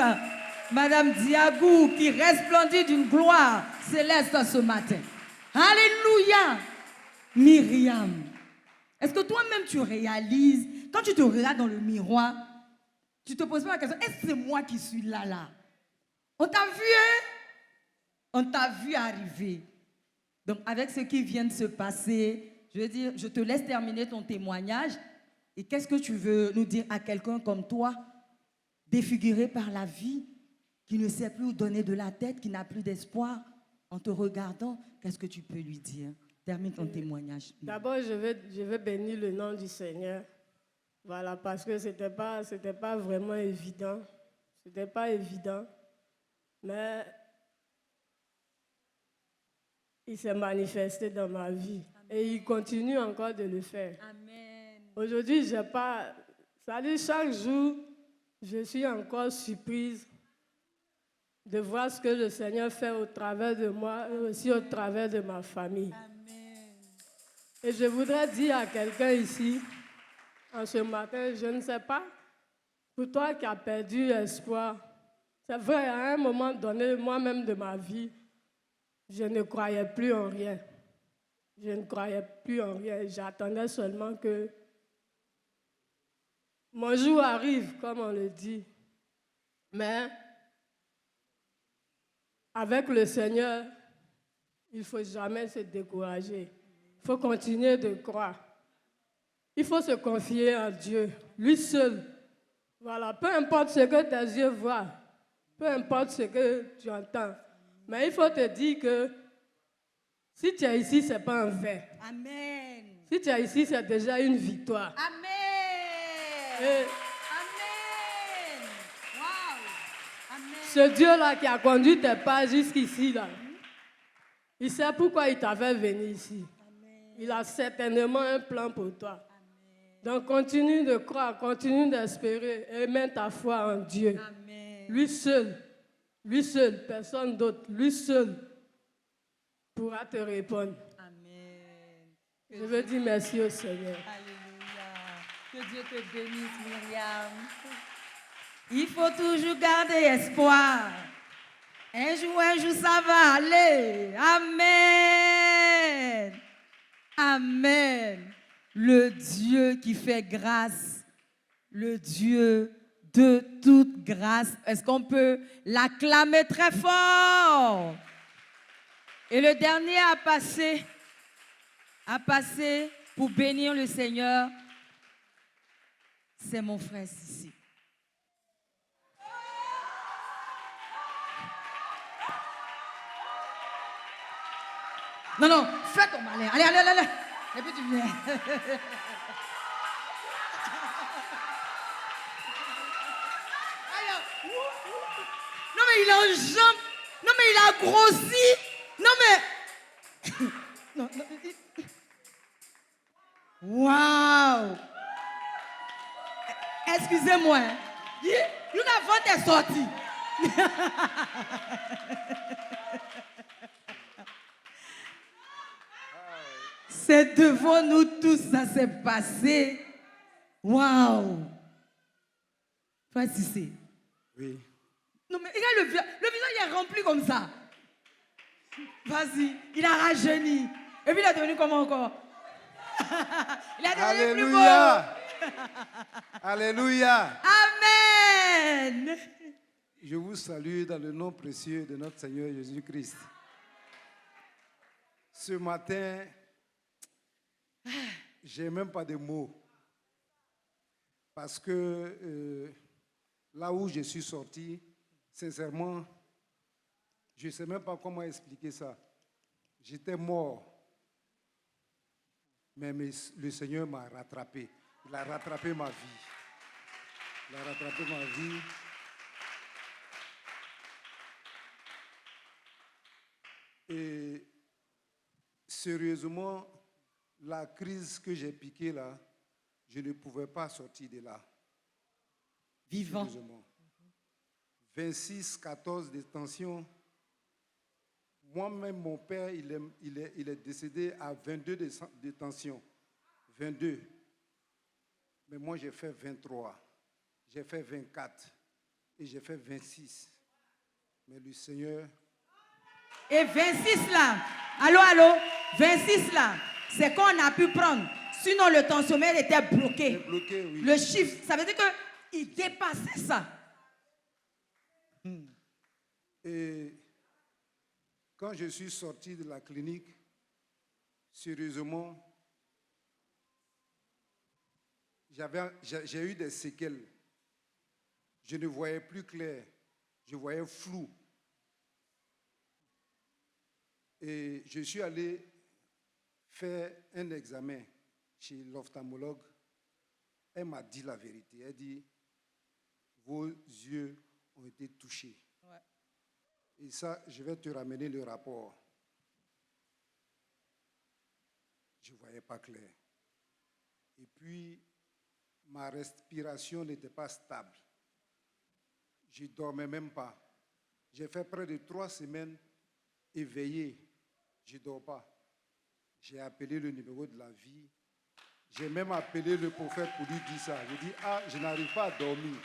Madame Diagou, qui resplendit d'une gloire céleste ce matin. Alléluia. Myriam, est-ce que toi-même tu réalises, quand tu te regardes dans le miroir, tu te poses pas la question, est-ce que c'est moi qui suis là? On t'a vu, hein? On t'a vu arriver. Donc, avec ce qui vient de se passer, je veux dire, je te laisse terminer ton témoignage. Et qu'est-ce que tu veux nous dire à quelqu'un comme toi, défiguré par la vie, qui ne sait plus où donner de la tête, qui n'a plus d'espoir, en te regardant, qu'est-ce que tu peux lui dire? Termine ton témoignage. D'abord, je vais bénir le nom du Seigneur. Voilà, parce que c'était pas vraiment évident. C'était pas évident. Mais il s'est manifesté dans ma vie. Amen. Et il continue encore de le faire. Amen. Aujourd'hui, j'ai pas... Ça dit, chaque jour, je suis encore surprise de voir ce que le Seigneur fait au travers de moi et aussi au travers de ma famille. Amen. Et je voudrais dire à quelqu'un ici, en ce matin, je ne sais pas, pour toi qui as perdu espoir, c'est vrai, à un moment donné, moi-même de ma vie, je ne croyais plus en rien. Je ne croyais plus en rien. J'attendais seulement que mon jour arrive, comme on le dit. Mais avec le Seigneur, il ne faut jamais se décourager. Il faut continuer de croire. Il faut se confier en Dieu, lui seul. Voilà, peu importe ce que tes yeux voient, peu importe ce que tu entends. Mais il faut te dire que si tu es ici, ce n'est pas un fait. Amen. Si tu es ici, c'est déjà une victoire. Amen. Et Amen. Wow. Amen. ce Dieu-là qui a conduit tes pas jusqu'ici, là, il sait pourquoi il t'a fait venir ici. Amen. Il a certainement un plan pour toi. Amen. Donc continue de croire, continue d'espérer et mets ta foi en Dieu. Amen. Lui seul, personne d'autre, lui seul pourra te répondre. Amen. Je veux dire merci au Seigneur. Alléluia. Que Dieu te bénisse, Myriam. Il faut toujours garder espoir. Un jour, ça va aller. Amen. Amen. Le Dieu qui fait grâce, le Dieu de toute grâce. Est-ce qu'on peut l'acclamer très fort? Et le dernier à passer pour bénir le Seigneur, c'est mon frère Sissi. Non, fais ton malin. Allez. Et puis tu viens. Non, mais il est en jambe. Non, mais il a grossi. Non, mais... non. Waouh. Excusez-moi. Une avant est sortie. C'est devant nous tous, ça s'est passé. Waouh! Toi, tu sais. Oui. Non, mais regarde le visage est rempli comme ça. Vas-y, il a rajeuni. Et puis il est devenu comment encore? Il est devenu plus beau. Alléluia. Alléluia. Amen. Je vous salue dans le nom précieux de notre Seigneur Jésus-Christ. Ce matin, j'ai même pas de mots. Parce que là où je suis sorti, sincèrement, je ne sais même pas comment expliquer ça. J'étais mort. Mais le Seigneur m'a rattrapé. Il a rattrapé ma vie. Il a rattrapé ma vie. Et sérieusement, la crise que j'ai piquée là, je ne pouvais pas sortir de là. Vivant. Sérieusement. 26, 14 de tension. Moi-même, mon père, il est décédé à 22 de tension. 22. Mais moi, j'ai fait 23. J'ai fait 24. Et j'ai fait 26. Mais le Seigneur... Et 26 là, allô, 26 là, c'est qu'on a pu prendre. Sinon, le tensiomètre était bloqué. Bloqué, oui. Le chiffre, ça veut dire qu'il dépassait ça. Et quand je suis sorti de la clinique, sérieusement, j'ai eu des séquelles. Je ne voyais plus clair. Je voyais flou. Et je suis allé faire un examen chez l'ophtalmologue. Elle m'a dit la vérité. Elle dit, vos yeux ont été touchés. Ouais. Et ça, je vais te ramener le rapport. Je ne voyais pas clair. Et puis, ma respiration n'était pas stable. Je ne dormais même pas. J'ai fait près de 3 semaines éveillé. Je ne dors pas. J'ai appelé le numéro de la vie. J'ai même appelé le prophète pour lui dire ça. J'ai dit, je n'arrive pas à dormir.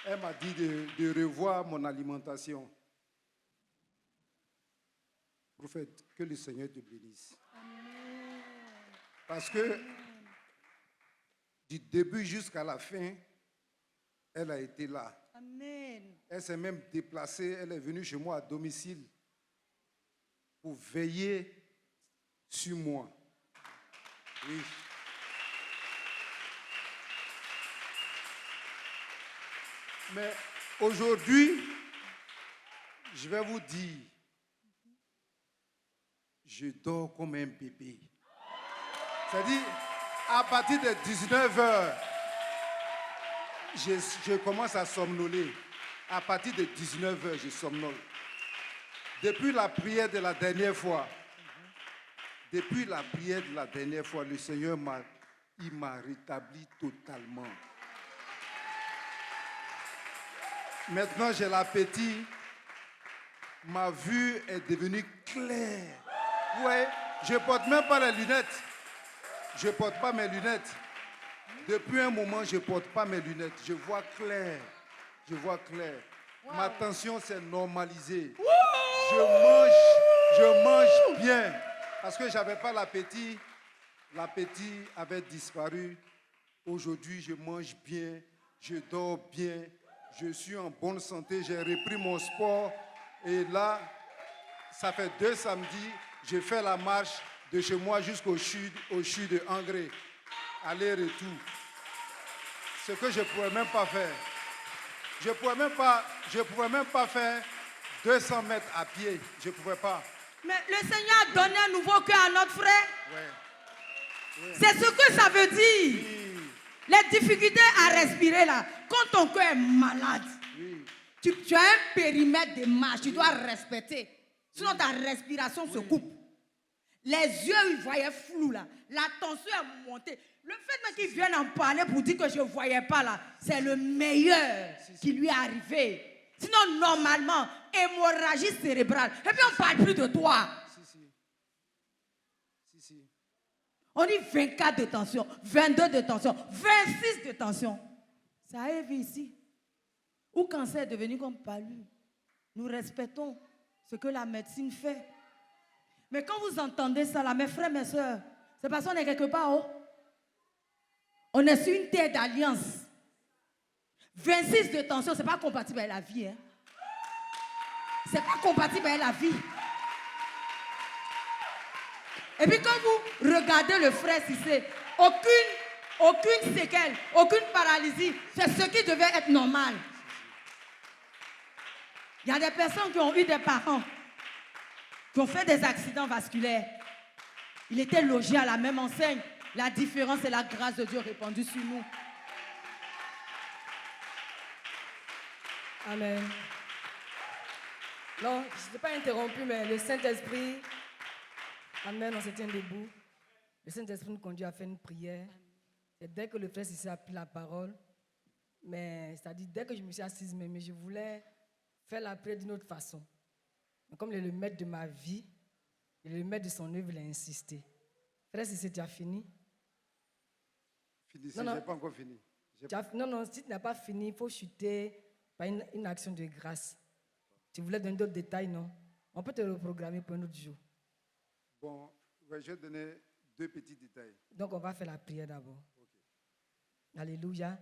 Elle m'a dit de revoir mon alimentation. Prophète, que le Seigneur te bénisse. Amen. Parce que du début jusqu'à la fin, elle a été là. Amen. Elle s'est même déplacée. Elle est venue chez moi à domicile pour veiller sur moi. Oui. Mais aujourd'hui, je vais vous dire, je dors comme un bébé. C'est-à-dire, à partir de 19h, je commence à somnoler. À partir de 19h, je somnole. Depuis la prière de la dernière fois, le Seigneur m'a rétabli totalement. Maintenant, j'ai l'appétit. Ma vue est devenue claire. Ouais, je ne porte même pas les lunettes. Je ne porte pas mes lunettes. Depuis un moment, je ne porte pas mes lunettes. Je vois clair. Je vois clair. Wow. Ma tension s'est normalisée. Wow. Je mange bien. Parce que je n'avais pas l'appétit. L'appétit avait disparu. Aujourd'hui, je mange bien. Je dors bien. Je suis en bonne santé. J'ai repris mon sport. Et là, ça fait 2 samedis, j'ai fait la marche de chez moi jusqu'au CHU de Angré. Aller-retour. Ce que je ne pourrais même pas faire. Je ne pouvais même pas faire 200 mètres à pied. Je ne pouvais pas. Mais le Seigneur a donné un nouveau cœur à notre frère. Ouais. Ouais. C'est ce que ça veut dire. Oui. Les difficultés à respirer là. Quand ton cœur est malade, oui. tu as un périmètre de marche, tu dois respecter. Sinon ta respiration se coupe. Les yeux, ils voyaient flou là. La tension est montée. Le fait qu'ils viennent en parler pour dire que je ne voyais pas là, c'est le meilleur qui lui est arrivé. Sinon, normalement, hémorragie cérébrale. Et puis, on ne parle plus de toi. Si. On dit 24 de tension, 22 de tension, 26 de tension. Ça arrive ici. Ou cancer est devenu comme palu. Nous respectons ce que la médecine fait. Mais quand vous entendez ça, là, mes frères, mes soeurs, c'est parce qu'on est quelque part haut. On est sur une terre d'alliance. 26 de tension, ce n'est pas compatible avec la vie. Hein. Ce n'est pas compatible avec la vie. Et puis quand vous regardez le frère Cissé, aucune séquelle, aucune paralysie, c'est ce qui devait être normal. Il y a des personnes qui ont eu des parents qui ont fait des accidents vasculaires. Il était logé à la même enseigne. La différence, c'est la grâce de Dieu répandue sur nous. Amen. Non, je ne t'ai pas interrompu, mais le Saint-Esprit, amen, on se tient debout. Le Saint-Esprit nous conduit à faire une prière. Et dès que le frère Cissé a pris la parole, mais c'est-à-dire dès que je me suis assise, mais je voulais faire la prière d'une autre façon. Mais comme il est le maître de ma vie, il est le maître de son œuvre, il a insisté. Frère Cissé, tu as fini? Fini, je n'ai pas encore fini. Non, si tu n'as pas fini, il faut chuter par une action de grâce. Tu voulais donner d'autres détails, non? On peut te reprogrammer pour un autre jour. Bon, ouais, je vais donner 2 petits détails. Donc, on va faire la prière d'abord. Okay. Alléluia.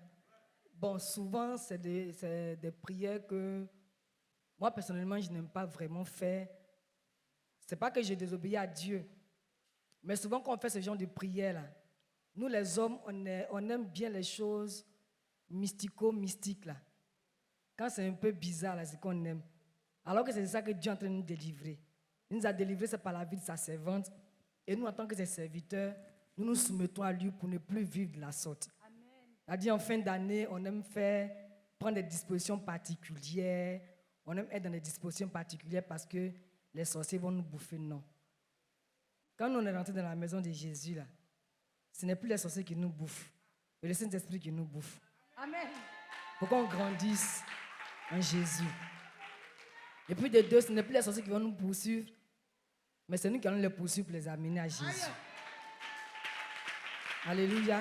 Bon, souvent, c'est des prières que moi, personnellement, je n'aime pas vraiment faire. Ce n'est pas que j'ai désobéi à Dieu. Mais souvent, quand on fait ce genre de prière-là, nous, les hommes, on aime bien les choses mystico-mystiques, là. Quand c'est un peu bizarre, là, c'est ce qu'on aime. Alors que c'est ça que Dieu est en train de nous délivrer. Il nous a délivrés, c'est par la vie de sa servante. Et nous, en tant que ses serviteurs, nous nous soumettons à lui pour ne plus vivre de la sorte. C'est-à-dire, en fin d'année, on aime prendre des dispositions particulières. On aime être dans des dispositions particulières parce que les sorciers vont nous bouffer. Non. Quand on est rentré dans la maison de Jésus, là, ce n'est plus les sorciers qui nous bouffent, mais le Saint-Esprit qui nous bouffe. Amen. Pour qu'on grandisse en Jésus. Et puis de deux, ce n'est plus les sorciers qui vont nous poursuivre, mais c'est nous qui allons les poursuivre pour les amener à Jésus. Aïe. Alléluia.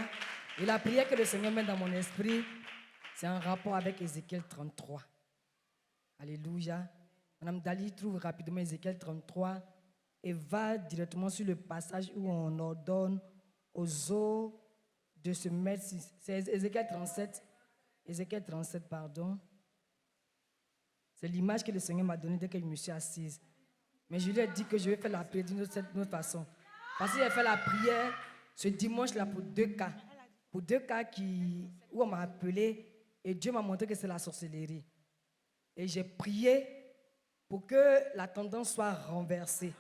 Et la prière que le Seigneur met dans mon esprit, c'est en rapport avec Ézéchiel 33. Alléluia. Madame Dali trouve rapidement Ézéchiel 33 et va directement sur le passage où on ordonne aux eaux de se mettre. C'est Ézéchiel 37. Ézéchiel 37, pardon. C'est l'image que le Seigneur m'a donnée dès que je me suis assise. Mais je lui ai dit que je vais faire la prière d'une autre façon. Parce que j'ai fait la prière ce dimanche-là pour 2 cas. Pour 2 cas où on m'a appelé et Dieu m'a montré que c'est la sorcellerie. Et j'ai prié pour que la tendance soit renversée.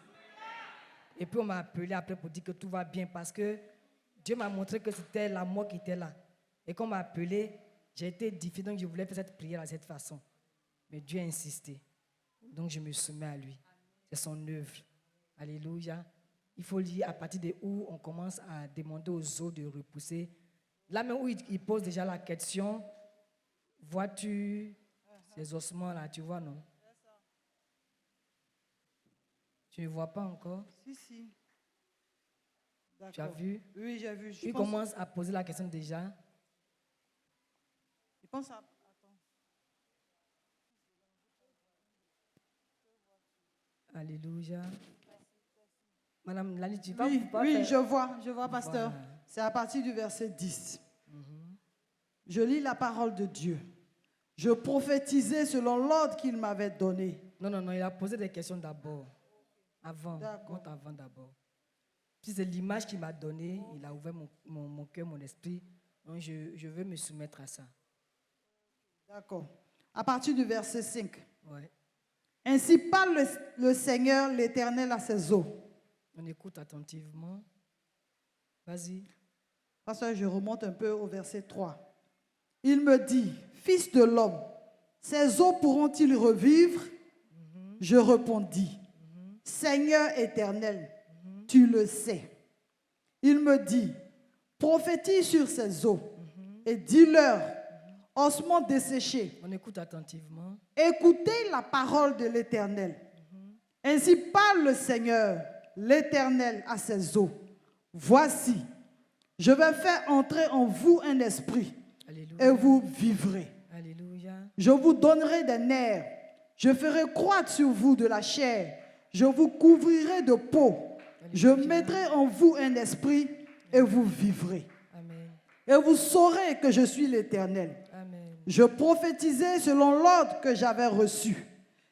Et puis on m'a appelé après pour dire que tout va bien parce que Dieu m'a montré que c'était la mort qui était là. Et quand on m'a appelé, j'ai été édifié, donc je voulais faire cette prière de cette façon. Mais Dieu a insisté. Donc je me soumets à lui. C'est son œuvre. Alléluia. Il faut lire à partir de où on commence à demander aux autres de repousser. Là même où il pose déjà la question, vois-tu ces ossements là, tu vois, non? Tu ne vois pas encore? Si. D'accord. Tu as vu? Oui, j'ai vu. Il commence à poser la question déjà. Il pense à... Attends. Alléluia. Madame Lali, tu vas Oui, pas oui, faire... je vois, pasteur. Voilà. C'est à partir du verset 10. Je lis la parole de Dieu. Je prophétisais selon l'ordre qu'il m'avait donné. Non, il a posé des questions d'abord. Avant, d'abord. Puis c'est l'image qu'il m'a donnée, il a ouvert mon cœur, mon esprit. Donc je veux me soumettre à ça. D'accord. À partir du verset 5. Ouais. Ainsi parle le Seigneur, l'Éternel à ses eaux. On écoute attentivement. Vas-y. Pasteur, je remonte un peu au verset 3. Il me dit, fils de l'homme, ces eaux pourront-ils revivre? Je répondis, Seigneur éternel, tu le sais. Il me dit, prophétise sur ces eaux et dis-leur, ossements desséchés, On écoute attentivement. écoutez la parole de l'Éternel. Ainsi parle le Seigneur, l'Éternel à ses eaux. Voici, je vais faire entrer en vous un esprit Alléluia. et vous vivrez. Alléluia. Je vous donnerai des nerfs, je ferai croître sur vous de la chair, je vous couvrirai de peau, je mettrai en vous un esprit et vous vivrez. Amen. Et vous saurez que je suis l'Éternel. Amen. Je prophétisais selon l'ordre que j'avais reçu.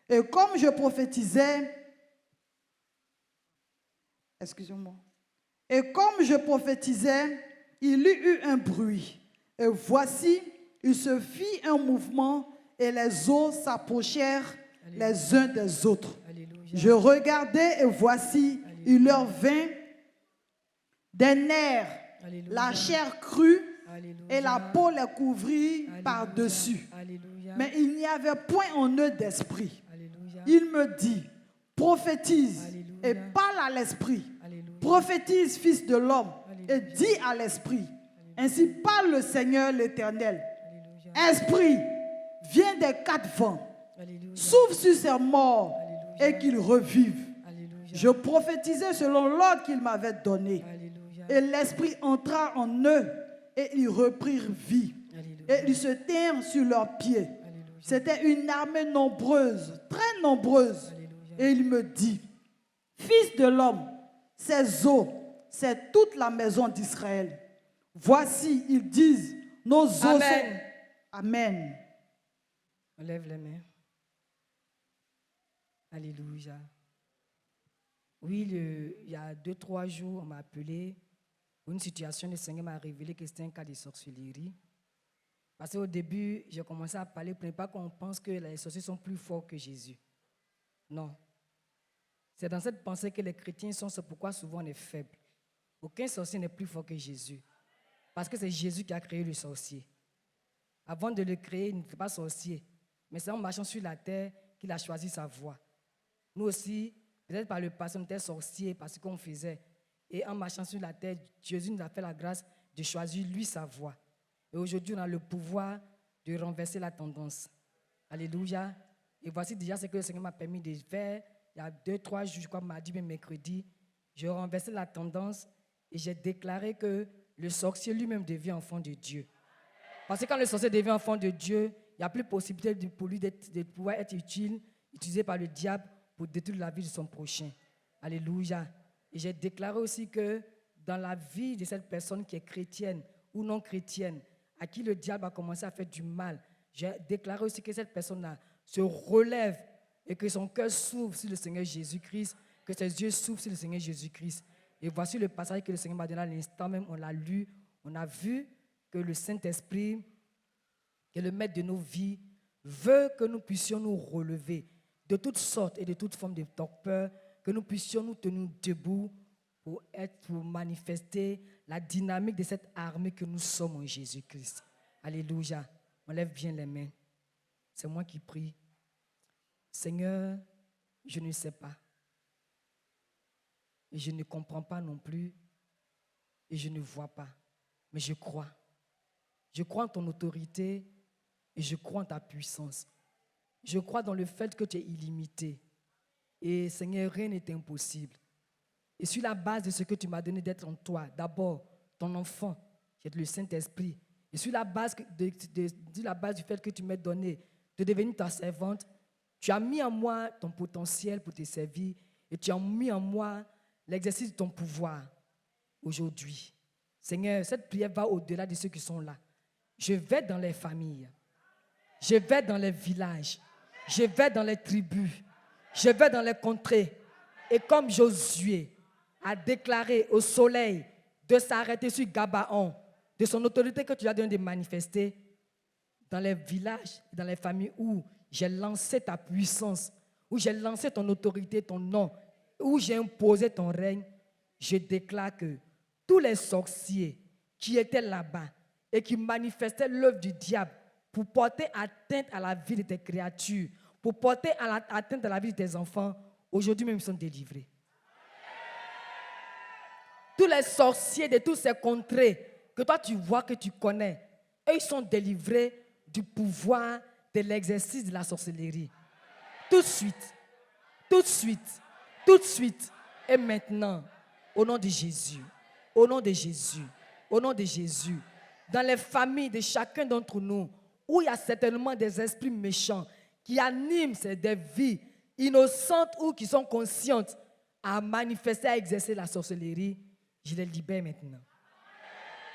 Et comme je prophétisais, excusez-moi, et comme je prophétisais, il y eut un bruit. Et voici, il se fit un mouvement et les eaux s'approchèrent les uns des autres. Alléluia. Je regardais et voici, il leur vint des nerfs, Alléluia. la chair crue Alléluia. et la peau les couvrit Alléluia. par-dessus. Alléluia. Mais il n'y avait point en eux d'esprit. Alléluia. Il me dit, prophétise Alléluia. et parle à l'esprit. Alléluia. Prophétise, fils de l'homme, et Alléluia. dis à l'esprit. Ainsi parle le Seigneur l'Éternel. Alléluia. Esprit, viens des quatre vents, Alléluia. souffle sur ces morts Alléluia. et qu'ils revivent. Alléluia. Je prophétisais selon l'ordre qu'il m'avait donné. Alléluia. Et l'esprit entra en eux et ils reprirent vie. Alléluia. Et ils se tinrent sur leurs pieds. Alléluia. C'était une armée nombreuse, très nombreuse. Alléluia. Et il me dit, fils de l'homme, ces eaux, c'est toute la maison d'Israël. Voici, ils disent, nos eaux Amen. sont... Amen. On lève les mains. Alléluia. Oui, il y a 2-3 jours, on m'a appelé pour une situation, le Seigneur m'a révélé que c'était un cas de sorcellerie. Parce qu'au début, j'ai commencé à parler, pour ne pas qu'on pense que les sorciers sont plus forts que Jésus. Non. C'est dans cette pensée que les chrétiens sont, c'est pourquoi souvent on est faible. Aucun sorcier n'est plus fort que Jésus. Parce que c'est Jésus qui a créé le sorcier. Avant de le créer, il n'était pas sorcier. Mais c'est en marchant sur la terre qu'il a choisi sa voie. Nous aussi, peut-être par le passé, on était sorciers parce qu'on faisait. Et en marchant sur la terre, Jésus nous a fait la grâce de choisir lui sa voie. Et aujourd'hui, on a le pouvoir de renverser la tendance. Alléluia. Et voici déjà ce que le Seigneur m'a permis de faire. Il y a 2-3 jours, je crois, mardi, mais mercredi, j'ai renversé la tendance et j'ai déclaré que le sorcier lui-même devient enfant de Dieu. Parce que quand le sorcier devient enfant de Dieu, il n'y a plus possibilité pour lui de pouvoir être utilisé par le diable pour détruire la vie de son prochain. Alléluia. Et j'ai déclaré aussi que dans la vie de cette personne qui est chrétienne ou non chrétienne, à qui le diable a commencé à faire du mal, j'ai déclaré aussi que cette personne-là se relève et que son cœur s'ouvre sur le Seigneur Jésus-Christ, que ses yeux s'ouvrent sur le Seigneur Jésus-Christ. Et voici le passage que le Seigneur m'a donné à l'instant même, on l'a lu, on a vu que le Saint-Esprit, qui est le maître de nos vies, veut que nous puissions nous relever de toutes sortes et de toutes formes de torpeur, que nous puissions nous tenir debout pour manifester la dynamique de cette armée que nous sommes en Jésus-Christ. Alléluia. On lève bien les mains. C'est moi qui prie. Seigneur, je ne sais pas. Et je ne comprends pas non plus. Et je ne vois pas. Mais je crois. Je crois en ton autorité et je crois en ta puissance. Je crois dans le fait que tu es illimité. Et Seigneur, rien n'est impossible. Et sur la base de ce que tu m'as donné d'être en toi, d'abord, ton enfant, qui est le Saint-Esprit, et sur la base du fait que tu m'as donné de devenir ta servante, tu as mis en moi ton potentiel pour te servir et tu as mis en moi l'exercice de ton pouvoir aujourd'hui. Seigneur, cette prière va au-delà de ceux qui sont là. Je vais dans les familles, je vais dans les villages, je vais dans les tribus, je vais dans les contrées. Et comme Josué a déclaré au soleil de s'arrêter sur Gabaon, de son autorité que tu as donné de manifester, dans les villages, dans les familles où j'ai lancé ta puissance, où j'ai lancé ton autorité, ton nom, où j'ai imposé ton règne, je déclare que tous les sorciers qui étaient là-bas et qui manifestaient l'œuvre du diable pour porter atteinte à la vie de tes créatures, pour porter atteinte à la vie de tes enfants, aujourd'hui même ils sont délivrés. Tous les sorciers de toutes ces contrées que toi tu vois, que tu connais, eux ils sont délivrés du pouvoir de l'exercice de la sorcellerie. Tout de suite, tout de suite, tout de suite et maintenant, au nom de Jésus, au nom de Jésus, au nom de Jésus, dans les familles de chacun d'entre nous, où il y a certainement des esprits méchants qui animent des vies innocentes ou qui sont conscientes à manifester, à exercer la sorcellerie, je les libère maintenant.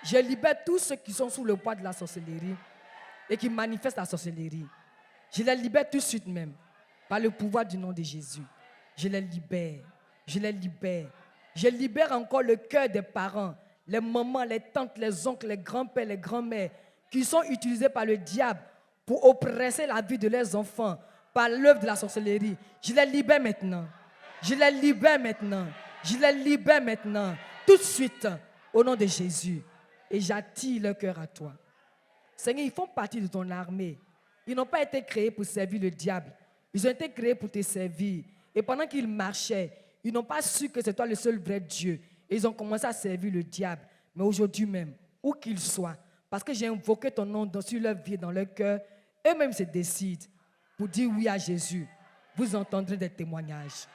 Je libère tous ceux qui sont sous le poids de la sorcellerie et qui manifestent la sorcellerie. Je les libère tout de suite même, par le pouvoir du nom de Jésus. Je les libère, je les libère. Je libère encore le cœur des parents, les mamans, les tantes, les oncles, les grands-pères, les grands-mères, qui sont utilisés par le diable pour oppresser la vie de leurs enfants par l'œuvre de la sorcellerie. Je les libère maintenant. Je les libère maintenant. Je les libère maintenant. Tout de suite, au nom de Jésus. Et j'attire leur cœur à toi. Seigneur, ils font partie de ton armée. Ils n'ont pas été créés pour servir le diable. Ils ont été créés pour te servir. Et pendant qu'ils marchaient, ils n'ont pas su que c'est toi le seul vrai Dieu. Et ils ont commencé à servir le diable. Mais aujourd'hui même, où qu'ils soient, parce que j'ai invoqué ton nom sur leur vie et dans leur cœur, eux-mêmes se décident pour dire oui à Jésus. Vous entendrez des témoignages.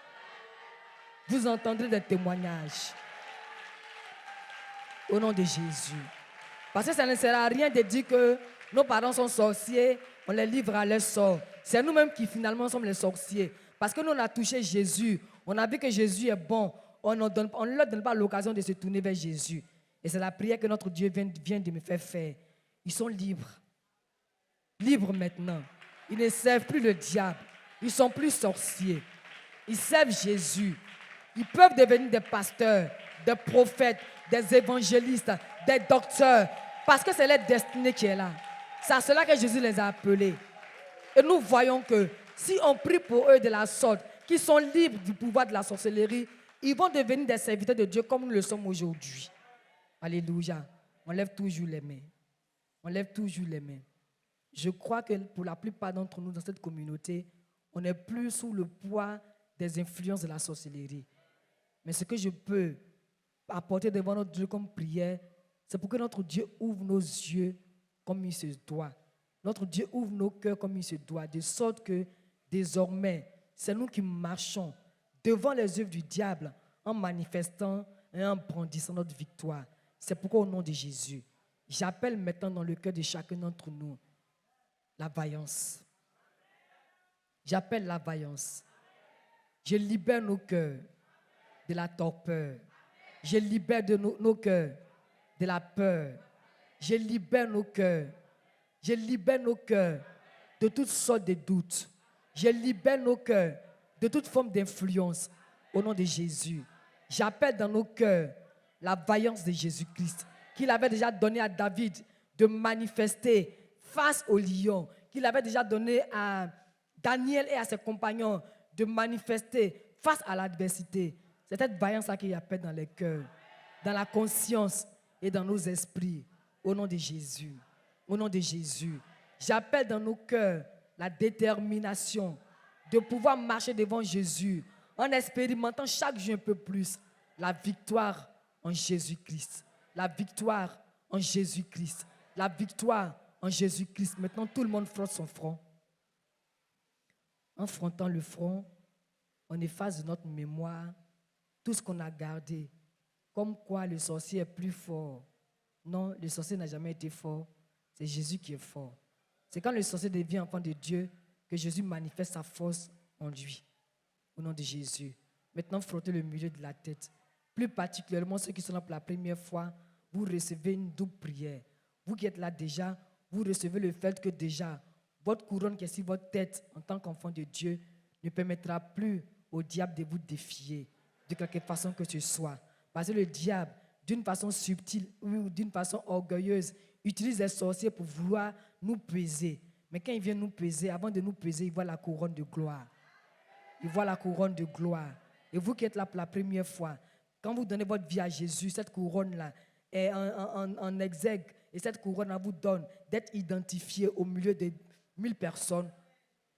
Vous entendrez des témoignages. Au nom de Jésus. Parce que ça ne sert à rien de dire que nos parents sont sorciers, on les livre à leur sort. C'est nous-mêmes qui finalement sommes les sorciers. Parce que nous, on a touché Jésus. On a vu que Jésus est bon. On ne leur donne pas l'occasion de se tourner vers Jésus. Et c'est la prière que notre Dieu vient de me faire faire. Ils sont libres. Libres maintenant. Ils ne servent plus le diable. Ils ne sont plus sorciers. Ils servent Jésus. Ils peuvent devenir des pasteurs, des prophètes, des évangélistes, des docteurs. Parce que c'est leur destinée qui est là. C'est à cela que Jésus les a appelés. Et nous voyons que si on prie pour eux de la sorte, qu'ils sont libres du pouvoir de la sorcellerie, ils vont devenir des serviteurs de Dieu comme nous le sommes aujourd'hui. Alléluia. On lève toujours les mains. On lève toujours les mains. Je crois que pour la plupart d'entre nous dans cette communauté, on n'est plus sous le poids des influences de la sorcellerie. Mais ce que je peux apporter devant notre Dieu comme prière, c'est pour que notre Dieu ouvre nos yeux comme il se doit. Notre Dieu ouvre nos cœurs comme il se doit, de sorte que désormais, c'est nous qui marchons devant les œuvres du diable en manifestant et en brandissant notre victoire. C'est pourquoi au nom de Jésus, j'appelle maintenant dans le cœur de chacun d'entre nous la vaillance. J'appelle la vaillance. Je libère nos cœurs de la torpeur. Je libère nos cœurs de la peur. Je libère nos cœurs. Je libère nos cœurs de toutes sortes de doutes. Je libère nos cœurs de toute forme d'influence au nom de Jésus. J'appelle dans nos cœurs la vaillance de Jésus-Christ qu'il avait déjà donné à David de manifester face au lion, qu'il avait déjà donné à Daniel et à ses compagnons de manifester face à l'adversité. C'est cette vaillance-là qu'il appelle dans les cœurs, dans la conscience et dans nos esprits. Au nom de Jésus. Au nom de Jésus. J'appelle dans nos cœurs la détermination de pouvoir marcher devant Jésus en expérimentant chaque jour un peu plus la victoire en Jésus-Christ. La victoire en Jésus-Christ. La victoire en Jésus-Christ. Maintenant, tout le monde frotte son front. En frottant le front, on efface de notre mémoire tout ce qu'on a gardé. Comme quoi le sorcier est plus fort. Non, le sorcier n'a jamais été fort. C'est Jésus qui est fort. C'est quand le sorcier devient enfant de Dieu que Jésus manifeste sa force en lui. Au nom de Jésus. Maintenant, frottez le milieu de la tête. Plus particulièrement ceux qui sont là pour la première fois, vous recevez une double prière. Vous qui êtes là déjà, vous recevez le fait que déjà, votre couronne qui est sur votre tête en tant qu'enfant de Dieu ne permettra plus au diable de vous défier de quelque façon que ce soit. Parce que le diable, d'une façon subtile ou d'une façon orgueilleuse, utilise les sorciers pour vouloir nous peser. Mais quand il vient nous peser, avant de nous peser, il voit la couronne de gloire. Il voit la couronne de gloire. Et vous qui êtes là pour la première fois, quand vous donnez votre vie à Jésus, cette couronne-là est en exergue. Et cette couronne vous donne d'être identifié au milieu de 1000 personnes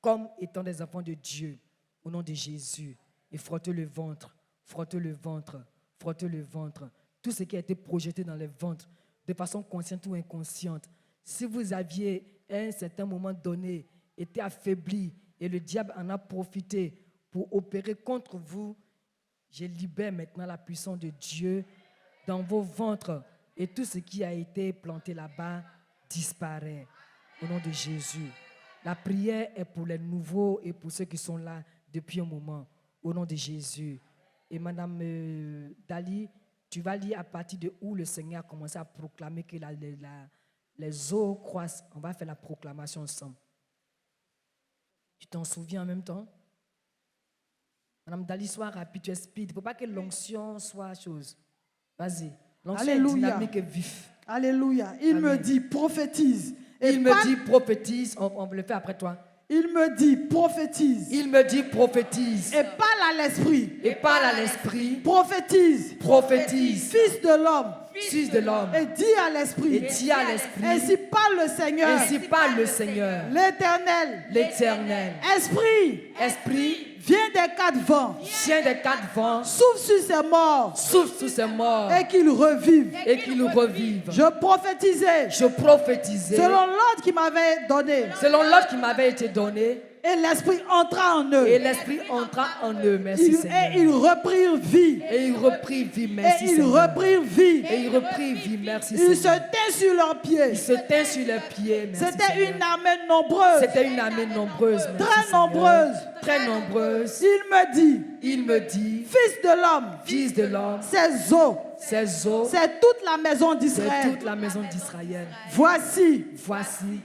comme étant des enfants de Dieu. Au nom de Jésus. Et frottez le ventre, frottez le ventre, frottez le ventre. Tout ce qui a été projeté dans le ventre, de façon consciente ou inconsciente. Si vous aviez à un certain moment donné, été affaibli et le diable en a profité pour opérer contre vous, je libère maintenant la puissance de Dieu dans vos ventres et tout ce qui a été planté là-bas disparaît. Au nom de Jésus. La prière est pour les nouveaux et pour ceux qui sont là depuis un moment. Au nom de Jésus. Et Madame Dali, tu vas lire à partir de où le Seigneur a commencé à proclamer que les eaux croissent. On va faire la proclamation ensemble. Tu t'en souviens en même temps? Madame Dali, sois rapide, tu es speed. Il ne faut pas que l'onction soit chose. Vas-y. L'onction est dynamique et vif. Alléluia. Il me dit prophétise. Il me dit prophétise. On le fait après toi. Il me dit prophétise. Il me dit prophétise. Et parle à l'esprit. Et parle à l'esprit. Prophétise. Prophétise. Fils de l'homme. Fils de l'homme. Et dis à l'esprit. Et dis à l'esprit. Ainsi parle le Seigneur. Ainsi parle le Seigneur. L'Éternel. L'Éternel. Esprit. Esprit. Viens des quatre vents. Chien des quatre vents. Souffle sur ces morts. Souffle sur ces morts. Et qu'ils revivent. Et qu'ils revivent. Je prophétisais. Je prophétisais. Selon l'ordre qui m'avait donné. Selon l'ordre qui m'avait été donné. Et l'esprit entra en eux. Et l'esprit entra en eux. Merci Seigneur. Et ils reprirent vie. Et ils reprirent vie. Merci Et ils Seigneur. reprirent vie. Et ils reprirent vie. Merci Ils Seigneur. se tinrent sur leurs pieds. Ils se tinrent sur leurs pieds. Merci C'était Seigneur. une armée nombreuse. C'était une armée nombreuse. Merci Très Seigneur. nombreuse. Très nombreuse. Il me dit, Fils de l'homme, Fils de l'homme, ces eaux, c'est toute la maison c'est d'Israël. toute la maison d'Israël. Voici,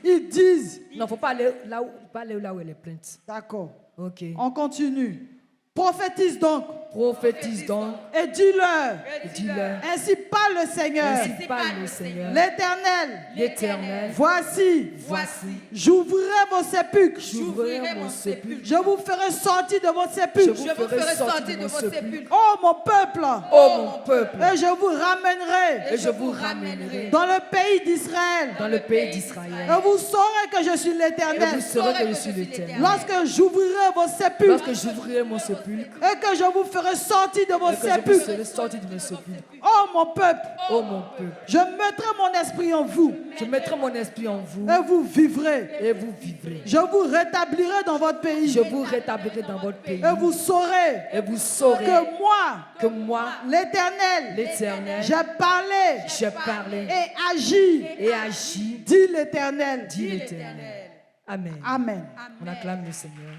ils disent. Non, faut pas aller là où elle est plainte. D'accord. Ok. On continue. Prophétise donc. Prophétise donc. Et dis-leur. Et dis-leur. Ainsi parle le Seigneur. Ainsi parle le Seigneur. L'Éternel. L'Éternel. Voici. J'ouvrirai vos sépulcres. J'ouvrirai vos sépulcres. Je vous ferai sortir de vos sépulcres. Je vous ferai sortir de vos sépulcres. Oh mon peuple. Oh mon peuple. Et je vous ramènerai. Et je vous ramènerai. Dans le pays d'Israël. Dans le pays d'Israël. Et vous saurez que je suis l'Éternel. Et vous saurez que je suis l'Éternel. Lorsque j'ouvrirai vos sépulcres. Lorsque j'ouvrirai mon sépulcre. Et que je vous ferai sortir de vos Et que je vous sépulcres. ferai sortir de mes sépulcres. Oh mon peuple. Oh mon peuple. Je mettrai mon esprit en vous. Je mettrai mon esprit en vous. Et vous vivrez. Et vous vivrez. Je vous rétablirai dans votre pays. Je vous rétablirai dans votre pays. Et vous saurez. Et vous saurez que moi, l'Éternel, j'ai parlé et agi, dit l'Éternel. Dit l'Éternel. Amen. Amen. On acclame le Seigneur.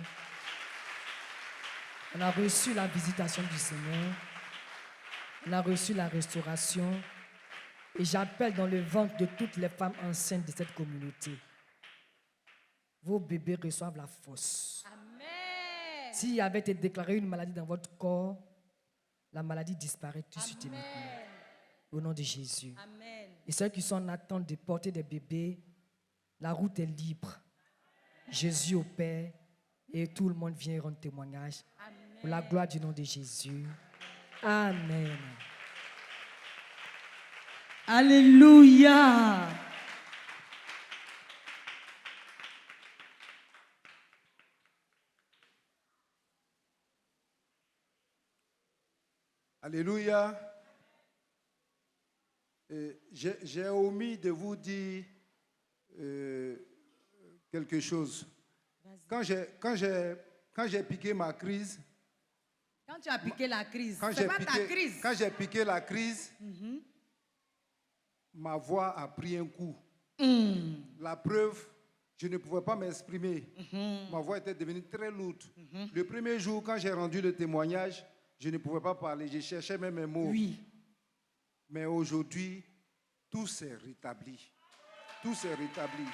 On a reçu la visitation du Seigneur. On a reçu la restauration. Et j'appelle dans le ventre de toutes les femmes enceintes de cette communauté. Vos bébés reçoivent la force. Amen. S'il y avait été déclaré une maladie dans votre corps, la maladie disparaît tout de suite et maintenant. Au nom de Jésus. Amen. Et ceux qui sont en attente de porter des bébés, la route est libre. Jésus opère et tout le monde vient rendre témoignage. Amen. Pour la gloire du nom de Jésus. Amen. Alléluia. Alléluia. J'ai omis de vous dire quelque chose. Quand j'ai piqué ma crise, Quand tu as piqué la crise, quand c'est pas ta crise. Quand j'ai piqué la crise, ma voix a pris un coup. La preuve, je ne pouvais pas m'exprimer. Ma voix était devenue très lourde. Le premier jour, quand j'ai rendu le témoignage, je ne pouvais pas parler. Je cherchais même mes mots. Oui. Mais aujourd'hui, tout s'est rétabli. Tout s'est rétabli.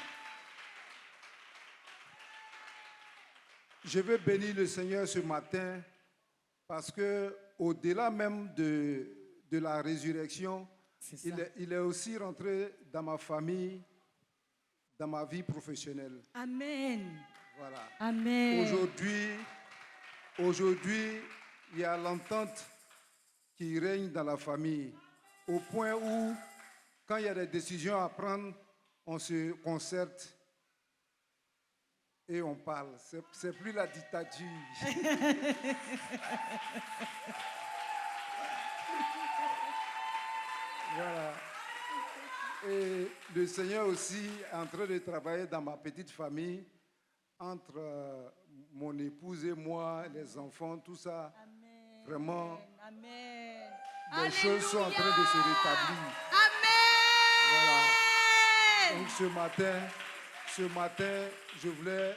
Je veux bénir le Seigneur ce matin parce que au-delà même de la résurrection, il est aussi rentré dans ma famille, dans ma vie professionnelle. Amen. Voilà. Amen. Aujourd'hui, il y a l'entente qui règne dans la famille, au point où, quand il y a des décisions à prendre, on se concerte et on parle. C'est plus la dictature. Voilà. Et le Seigneur aussi est en train de travailler dans ma petite famille, entre mon épouse et moi, les enfants, tout ça. Amen. Vraiment, Amen. les choses sont en train de se rétablir. Amen. Voilà. Donc ce matin, je voulais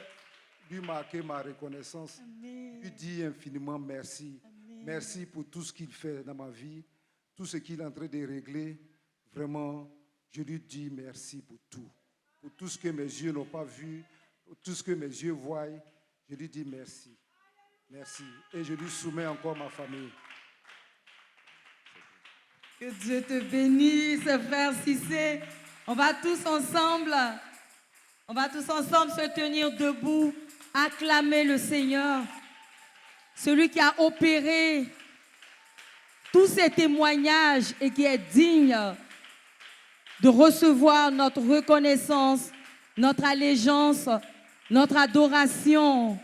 lui marquer ma reconnaissance. Lui dire infiniment merci. Merci pour tout ce qu'il fait dans ma vie, tout ce qu'il est en train de régler. Vraiment, je lui dis merci pour tout. Pour tout ce que mes yeux n'ont pas vu, pour tout ce que mes yeux voient, je lui dis merci. Merci. Et je lui soumets encore ma famille. Que Dieu te bénisse, frère Cissé. On va tous ensemble se tenir debout, acclamer le Seigneur, celui qui a opéré tous ces témoignages et qui est digne de recevoir notre reconnaissance, notre allégeance, notre adoration.